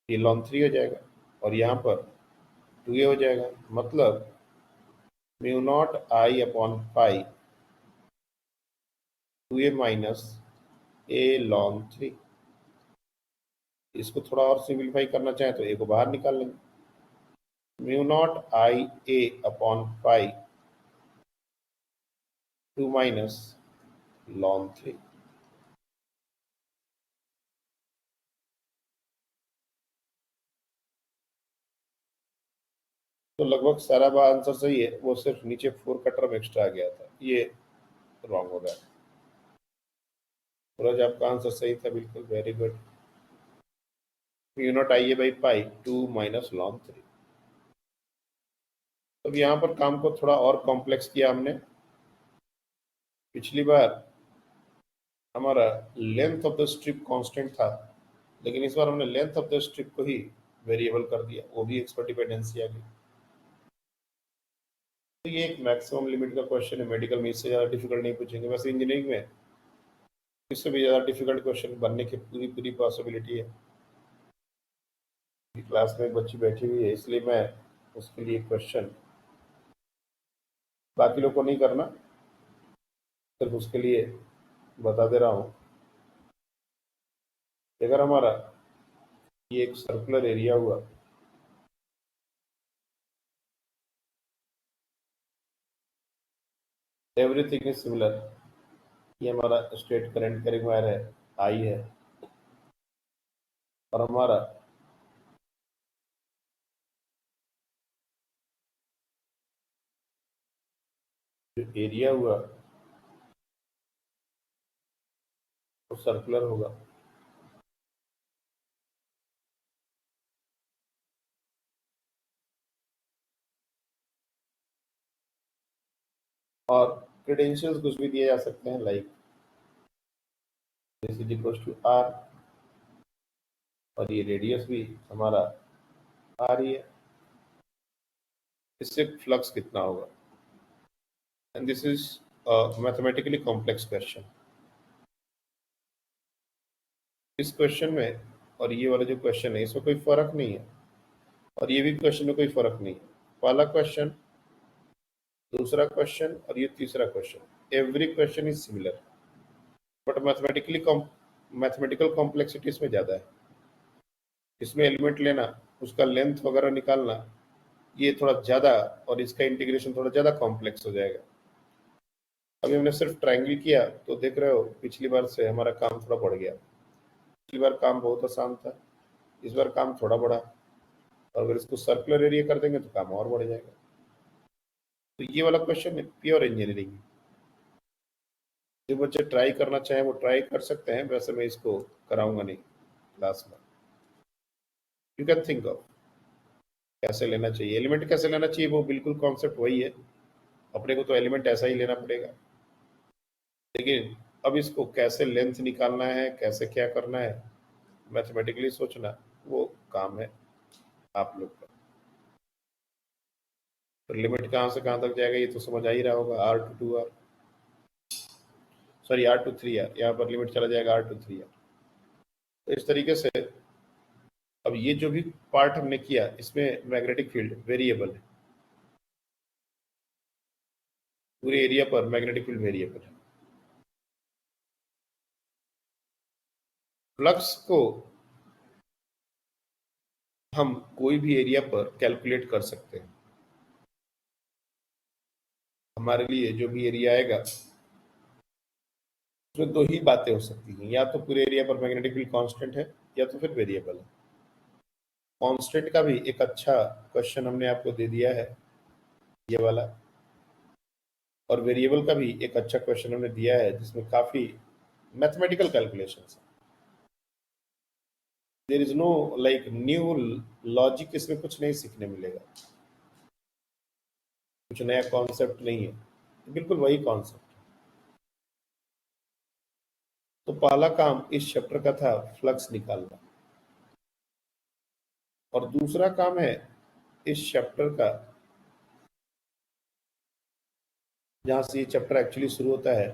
S2: ये लॉन 3 हो जाएगा, और यहाँ पर 2a हो जाएगा, मतलब mu naught I upon pi 2a minus A lawn 3। इसको थोड़ा और सिंप्लीफाई करना चाहें तो ए को बाहर निकाल लेंगे, mu naught I A upon pi 2 minus lawn 3। तो लगभग सारा आंसर सही है, वो सिर्फ नीचे 4 का टर्म एक्स्ट्रा आ गया था, ये रॉन्ग हो गया। सूरज आपका आंसर सही था, बिल्कुल very good. Mu naught I A by pi 2 minus lawn 3। अब यहाँ पर काम को थोड़ा और कॉम्प्लेक्स किया हमने, पिछली बार हमारा length of the strip constant था, लेकिन इस बार हमने लेंथ ऑफ द स्ट्रिप को ही वेरिएबल कर दिया, वो भी एक्स पर डिपेंडेंसी आ गई। तो ये एक मैक्सिमम लिमिट का क्वेश्चन है, मेडिकल में इससे ज़्यादा डिफिकल्ट नहीं पूछेंगे, वैसे इंजीनियरिंग में इससे भी ज़्यादा डिफिकल्ट क्वेश्चन बनने की पूरी पूरी पॉसिबिलिटी है। क्लास में एक बच्ची बैठी हुई है, इसलिए मैं उसके लिए क्वेश्चन, बाकी लोग को नहीं करना, सिर्फ उसके लिए बता दे रहा हूँ। अगर हमारा ये एक सर्कुलर एरिया हुआ, एवरीथिंग इज सिमिलर, ये हमारा स्ट्रेट करंट कैरिंग वायर है, आई है, और हमारा जो एरिया हुआ वो सर्कुलर होगा, और क्रेडेंशियल्स कुछ भी दिए जा सकते हैं, like this is equals to R, और ये रेडियस भी हमारा आर ही है। इससे फ्लक्स कितना होगा, and this is mathematically complex question. इस क्वेश्चन में और ये वाला जो क्वेश्चन है इसमें कोई फर्क नहीं है, और ये भी क्वेश्चन में कोई फर्क नहीं है। पहला क्वेश्चन, दूसरा क्वेश्चन और ये तीसरा question, every question is similar, but mathematical complexity इसमें ज़्यादा है। इसमें एलिमेंट लेना, उसका लेंथ वगैरह निकालना, ये थोड़ा ज़्यादा, और इसका इंटीग्रेशन थोड़ा ज़्यादा कॉम्प्लेक्स हो जाएगा। अभी हमने सिर्फ ट्रायंगल किया तो देख रहे हो पिछली बार से हमारा काम थोड़ा बढ़ गया। पिछली बार काम बहुत आसान था, इस बार काम थोड़ा बढ़ा, और अगर इसको सर्कुलर एरिया कर देंगे तो काम और बढ़ जाएगा। तो ये वाला क्वेश्चन है प्योर इंजीनियरिंग। जो बच्चे ट्राई करना चाहें वो ट्राई कर सकते हैं, वैसे मैं इसको कराऊंगा नहीं क्लास में। यू कैन थिंक ऑफ कैसे लेना चाहिए, एलिमेंट कैसे लेना चाहिए, वो बिल्कुल कॉन्सेप्ट वही है। अपने को तो एलिमेंट ऐसा ही लेना पड़ेगा, लेकिन अब इसको कैसे लेंथ निकालना है, कैसे क्या करना है, मैथमेटिकली सोचना, वो काम है आप लोग का। तो लिमिट कहाँ से कहाँ तक जाएगा ये तो समझ आ ही रहा होगा। R to 2R, sorry R to 3R, यहाँ पर लिमिट चला जाएगा R to 3R। तो इस तरीके से अब ये जो भी पार्ट हमने किया इसमें मैग्नेटिक फील्ड वेरिएबल है, पूरे एरिया पर मैग्नेटिक फील्ड वेरिएबल है। फ्लक्स को हम कोई भी एरिया पर कैलकुलेट कर सकते हैं। हमारे लिए जो भी एरिया आएगा उसमें दो ही बातें हो सकती हैं, या तो पूरे एरिया पर मैग्नेटिक फील्ड कांस्टेंट है, या तो फिर वेरिएबल है। कांस्टेंट का भी एक अच्छा क्वेश्चन हमने आपको दे दिया है, ये वाला, और वेरिएबल का भी एक अच्छा क्वेश्चन हमने दिया है जिसमें काफी मैथमेटिकल कैलकुलेशंस है। There is no like new logic, इसमें कुछ नहीं सीखने मिलेगा, कुछ नया कॉन्सेप्ट नहीं है, बिल्कुल वही कॉन्सेप्ट। तो पहला काम इस चैप्टर का था फ्लक्स निकालना, और दूसरा काम है इस चैप्टर का, जहां से ये चैप्टर एक्चुअली शुरू होता है,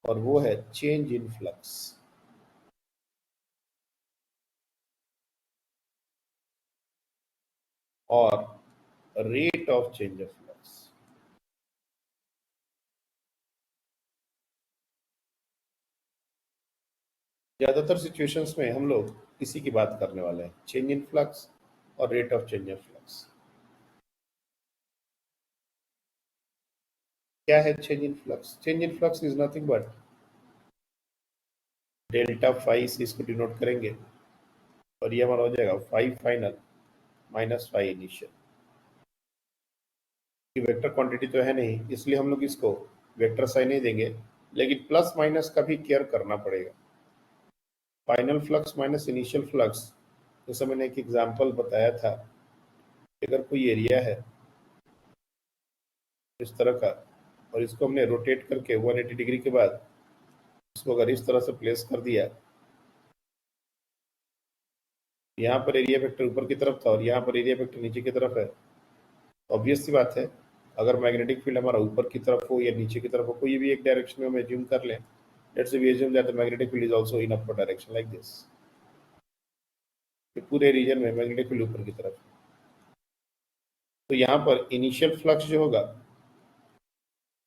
S2: और वो है चेंज इन फ्लक्स। और rate of change of flux. ज्यादातर सिचुएशंस में हम लोग इसी की बात करने वाले हैं, चेंज इन फ्लक्स और rate of change of flux. क्या है change in flux? Change in flux is nothing but delta phi से इसको डिनोट करेंगे, और ये हमारा हो जाएगा phi final minus phi initial. Vector quantity तो है नहीं, इसलिए हम लोग इसको वेक्टर साइन नहीं देंगे, लेकिन प्लस माइनस का भी केयर करना पड़ेगा। Final flux minus initial flux, जैसे मैंने एक एग्जांपल बताया था, अगर कोई एरिया है इस तरह का, और इसको हमने रोटेट करके 180 डिग्री के बाद इसको अगर इस तरह से प्लेस कर दिया, यहाँ पर एरिया वेक्टर ऊपर की तरफ था और यहाँ पर एरिया वेक्टर नीचे की तरफ है। ऑब्वियस सी बात है, अगर मैग्नेटिक फील्ड हमारा ऊपर की तरफ हो या नीचे की तरफ हो, कोई भी एक डायरेक्शन में हम एज्यूम कर लें, let's say we assume that the magnetic field is also in upper direction like this, पूरे रीजन में मैग्नेटिक फील्ड ऊपर की तरफ है। तो यहाँ पर इनिशियल फ्लक्स जो होगा,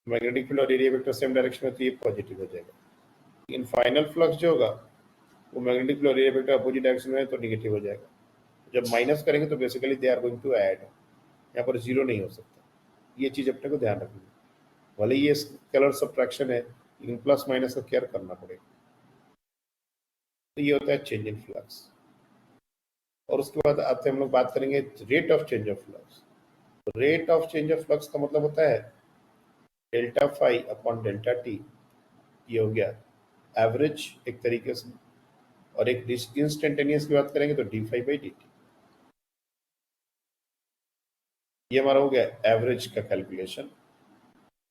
S2: मैग्नेटिक फील्ड और एरिया वेक्टर सेम डायरेक्शन में, तो ये पॉजिटिव हो जाएगा। लेकिन फाइनल फ्लक्स जो होगा वो मैग्नेटिक फील्ड और एरिया वेक्टर अपोजिट डायरेक्शन में है, तो नेगेटिव हो जाएगा। जब माइनस करेंगे तो basically they are going to add, यहाँ पर जीरो नहीं हो सकता। ये चीज अपने को ध्यान रखनी है। भले ये स्केलर सब्ट्रैक्शन है, लेकिन प्लस माइनस का केयर करना पड़ेगा। तो ये होता है चेंज इन फ्लक्स। और उसके बाद आते हम लोग बात करेंगे rate of change of flux. Rate of change of flux का मतलब होता है delta phi upon delta t, ये हो गया एवरेज एक तरीके से, और एक इंस्टेंटेनियस की बात करेंगे तो d phi by D t. ये हमारा हो गया एवरेज का calculation,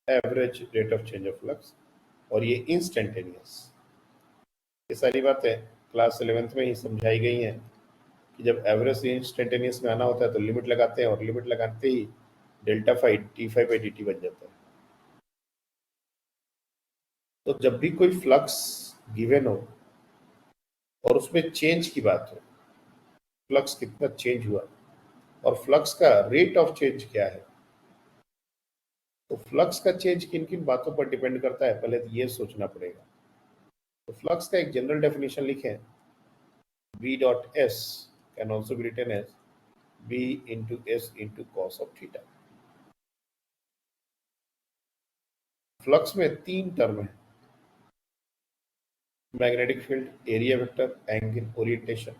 S2: average rate of change of flux, और ये इंस्टेंटेनियस। ये सारी बातें क्लास 11th में ही समझाई गई हैं कि जब एवरेज से इंस्टेंटेनियस में आना होता है तो लिमिट लगाते हैं, और लिमिट लगाते ही delta phi T phi by D T बन जाता है। तो जब भी कोई फ्लक्स गिवन हो और उसमें चेंज की बात हो, फ्लक्स कितना चेंज हुआ और फ्लक्स का रेट ऑफ चेंज क्या है, तो फ्लक्स का चेंज किन किन बातों पर डिपेंड करता है, पहले तो ये सोचना पड़ेगा। तो फ्लक्स का एक जनरल डेफिनेशन लिखें, v dot s can also be written as v into s into cos of theta. Flux में तीन टर्म है, magnetic field, area vector, angle, orientation.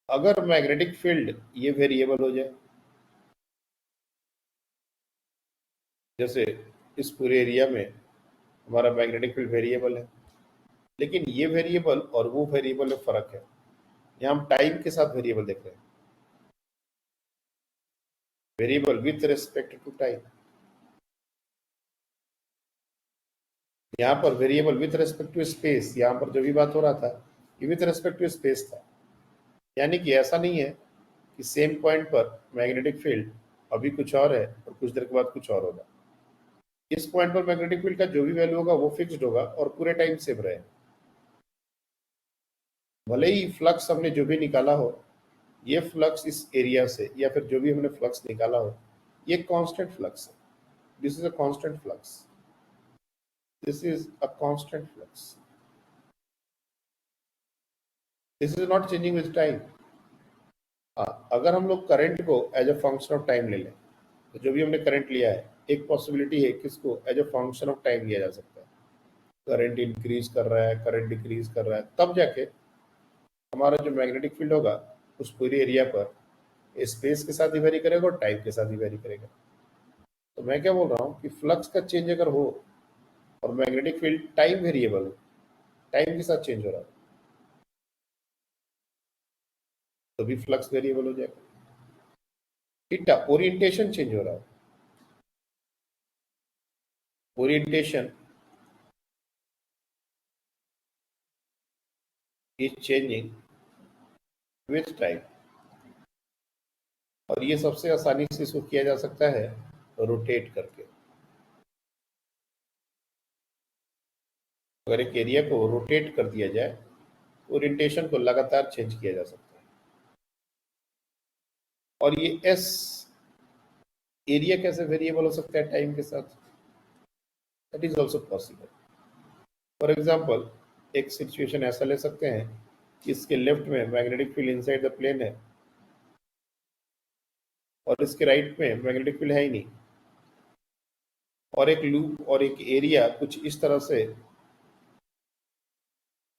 S2: अगर मैग्नेटिक फील्ड ये वेरिएबल हो जाए, जैसे इस पूरे एरिया में हमारा मैग्नेटिक फील्ड वेरिएबल है, लेकिन ये वेरिएबल और वो वेरिएबल में फर्क है। यहाँ हम टाइम के साथ वेरिएबल देख रहे हैं, variable with respect to time. यहाँ पर variable with respect to space, यहाँ पर जो भी बात हो रहा था ये विथ रिस्पेक्ट टू स्पेस था। यानी कि ऐसा नहीं है कि सेम पॉइंट पर मैग्नेटिक फील्ड अभी कुछ और है और कुछ देर के बाद कुछ और होगा। इस पॉइंट पर मैग्नेटिक फील्ड का जो भी वैल्यू होगा वो फिक्स्ड होगा और पूरे टाइम सेम रहे। भले ही फ्लक्स हमने जो भी निकाला हो, ये फ्लक्स इस एरिया से या फिर जो भी हमने फ्लक्स निकाला हो, ये कांस्टेंट फ्लक्स है। This is a constant flux, this is a constant flux, this is not changing with time. अगर हम लोग करंट को as a function of time ले लें, तो जो भी हमने करंट लिया है, एक पॉसिबिलिटी है किसको as a function of time लिया जा सकता है। करंट इंक्रीज कर रहा है, करंट डिक्रीज कर रहा है, तब जाके हमारा जो मैग्नेटिक फील्ड होगा उस पूरे एरिया पर स्पेस के साथ ही वेरी करेगा और टाइम के साथ ही वेरी करेगा। तो मैं क्या बोल रहा हूँ कि फ्लक्स का चेंज अगर हो और मैग्नेटिक फील्ड टाइम वेरिएबल हो, टाइम के साथ चेंज हो रहा है, तो भी फ्लक्स वेरिएबल हो जाएगा। थीटा, ओरिएंटेशन चेंज हो रहा है, orientation is changing with time, और ये सबसे आसानी से इसको किया जा सकता है रोटेट करके। अगर एक एरिया को रोटेट कर दिया जाए, ओरिएंटेशन को लगातार चेंज किया जा सकता है। और ये एस एरिया कैसे वेरिएबल हो सकता है टाइम के साथ, that is also possible. For example, एक सिचुएशन ऐसा ले सकते हैं कि इसके लेफ्ट में magnetic field inside the plane है और इसके राइट में मैग्नेटिक फील्ड है ही नहीं, और एक लूप और एक एरिया कुछ इस तरह से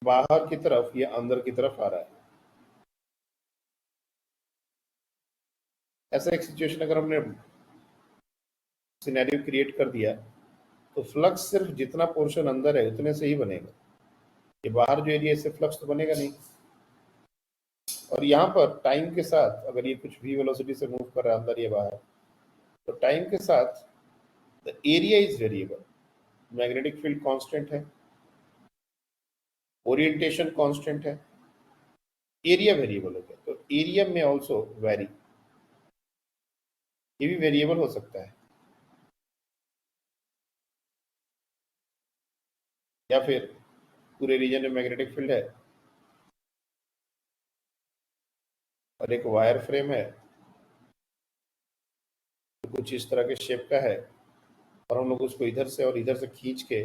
S2: बाहर की तरफ या अंदर की तरफ आ रहा है। ऐसा एक सिचुएशन अगर हमने सिनेरियो क्रिएट कर दिया, तो फ्लक्स सिर्फ जितना पोर्शन अंदर है उतने से ही बनेगा, ये बाहर जो एरिया इससे फ्लक्स तो बनेगा नहीं। और यहाँ पर टाइम के साथ अगर ये कुछ भी वेलोसिटी से मूव कर रहा है अंदर या बाहर, तो टाइम के साथ the area is variable, magnetic field constant है, ओरिएंटेशन कांस्टेंट है, एरिया वेरिएबल हो गया, तो एरिया में ऑल्सो वेरी, ये भी वेरिएबल हो सकता है। या फिर पूरे रीजन में मैग्नेटिक फील्ड है और एक वायर फ्रेम है तो कुछ इस तरह के शेप का है, और हम लोग उसको इधर से और इधर से खींच के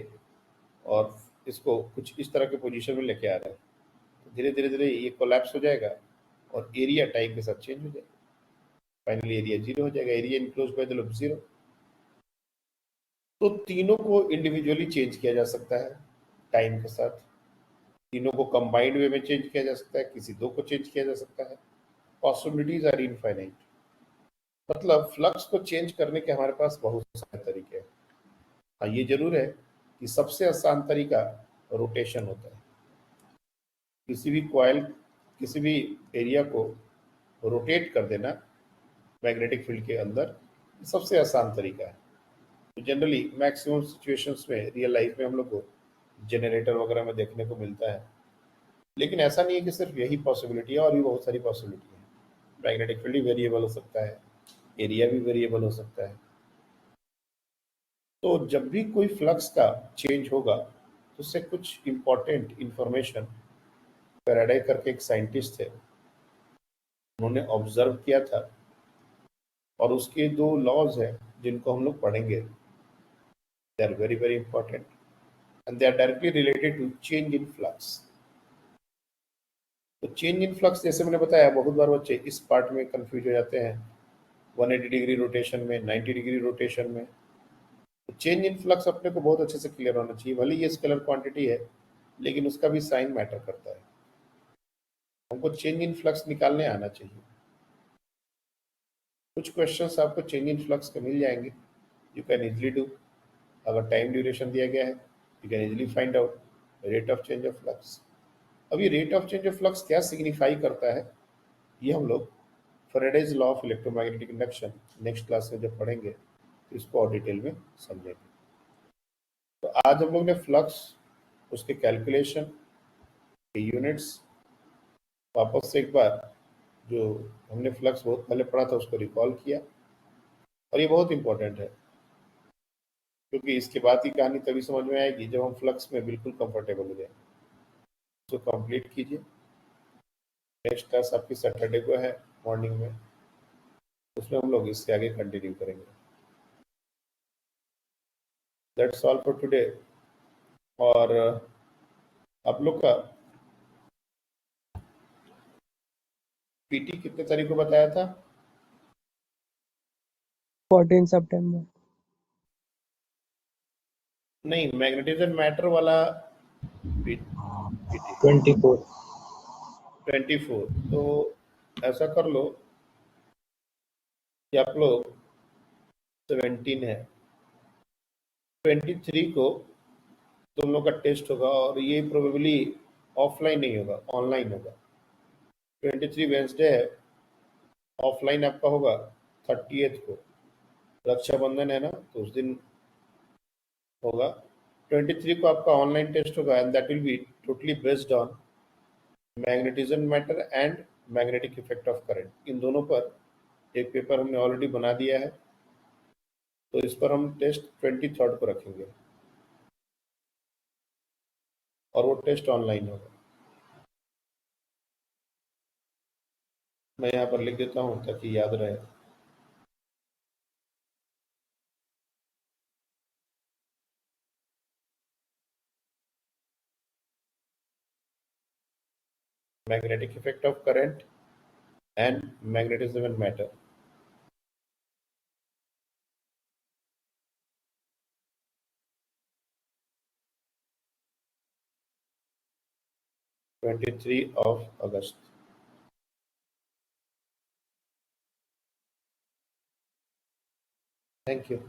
S2: और इसको कुछ इस तरह के पोजीशन में लेके आ रहे हैं, तो धीरे धीरे धीरे ये कोलैप्स हो जाएगा और एरिया टाइम के साथ चेंज हो जाएगा, फाइनली एरिया जीरो हो जाएगा, area enclose by the loop zero. तो तीनों को इंडिविजुअली चेंज किया जा सकता है टाइम के साथ, तीनों को कंबाइंड वे में चेंज किया जा सकता है, किसी दो को चेंज किया जा सकता है, पॉसिबिलिटीज आर इनफाइनाइट। मतलब फ्लक्स को चेंज करने के हमारे पास बहुत सारे तरीके हैं। हाँ, ये जरूर है कि सबसे आसान तरीका रोटेशन होता है। किसी भी कॉइल, किसी भी एरिया को रोटेट कर देना मैग्नेटिक फील्ड के अंदर, सबसे आसान तरीका है। तो जनरली मैक्सिमम सिचुएशंस में रियल लाइफ में हम लोग को जनरेटर वगैरह में देखने को मिलता है। लेकिन ऐसा नहीं है कि सिर्फ यही पॉसिबिलिटी है, और भी बहुत सारी पॉसिबिलिटी है। मैग्नेटिक फील्ड भी वेरिएबल हो सकता है, एरिया भी वेरिएबल हो सकता है। तो जब भी कोई फ्लक्स का चेंज होगा तो उससे कुछ इंपॉर्टेंट इंफॉर्मेशन फैराडे करके एक साइंटिस्ट थे, उन्होंने ऑब्जर्व किया था, और उसके दो लॉज हैं जिनको हम लोग पढ़ेंगे। They are very very important and they are directly related to change in flux. तो चेंज इन फ्लक्स, जैसे मैंने बताया, बहुत बार बच्चे इस पार्ट में कंफ्यूज हो जाते हैं, 180 डिग्री रोटेशन में, 90 डिग्री रोटेशन में। तो चेंज इन फ्लक्स अपने को बहुत अच्छे से क्लियर होना चाहिए। भले ये स्केलर क्वांटिटी है, लेकिन उसका भी साइन मैटर करता है। हमको चेंज इन फ्लक्स निकालने आना चाहिए। कुछ क्वेश्चंस आपको चेंज इन फ्लक्स के मिल जाएंगे, यू कैन इजिली डू। अगर टाइम ड्यूरेशन दिया गया है, you can easily find out rate of change of flux. अब ये rate of change of flux क्या सिग्निफाई करता है, ये हम लोग Faraday's law of electromagnetic induction next class में जब पढ़ेंगे तो इसको और डिटेल में समझेंगे। तो आज हम लोग ने फ्लक्स, उसके कैलकुलेशन के यूनिट्स, वापस से एक बार जो हमने फ्लक्स बहुत पहले पढ़ा था उसको रिकॉल किया। और ये बहुत इंपॉर्टेंट है, क्योंकि इसके बाद की कहानी तभी समझ में आएगी जब हम फ्लक्स में बिल्कुल कंफर्टेबल हो जाए। तो कंप्लीट कीजिए। नेक्स्ट क्लास आपकी सैटरडे को है मॉर्निंग में, उसमें हम लोग इससे आगे कंटिन्यू करेंगे। That's all for today. और आप लोग का पीटी कितने तारीख को बताया था?
S4: 14 सितंबर।
S2: नहीं, मैग्नेटिज्म मैटर वाला पीटी
S3: 24।
S2: 24। तो ऐसा कर लो कि आप लोग 17 है, 23 को तुम लोग का टेस्ट होगा, और ये प्रोबेबली ऑफलाइन नहीं होगा, ऑनलाइन होगा। 23 वेंसडे है, ऑफलाइन आपका होगा 30th को। रक्षाबंधन है ना, तो उस दिन होगा। 23 को आपका ऑनलाइन टेस्ट होगा, and that will be totally based on magnetism matter and magnetic effect of current. इन दोनों पर एक पेपर हमने ऑलरेडी बना दिया है, तो इस पर हम टेस्ट 23rd को रखेंगे, और वो टेस्ट ऑनलाइन होगा। मैं यहाँ पर लिख देता हूँ ताकि याद रहे। Magnetic effect of current and magnetism and matter. (23 of August). Thank you.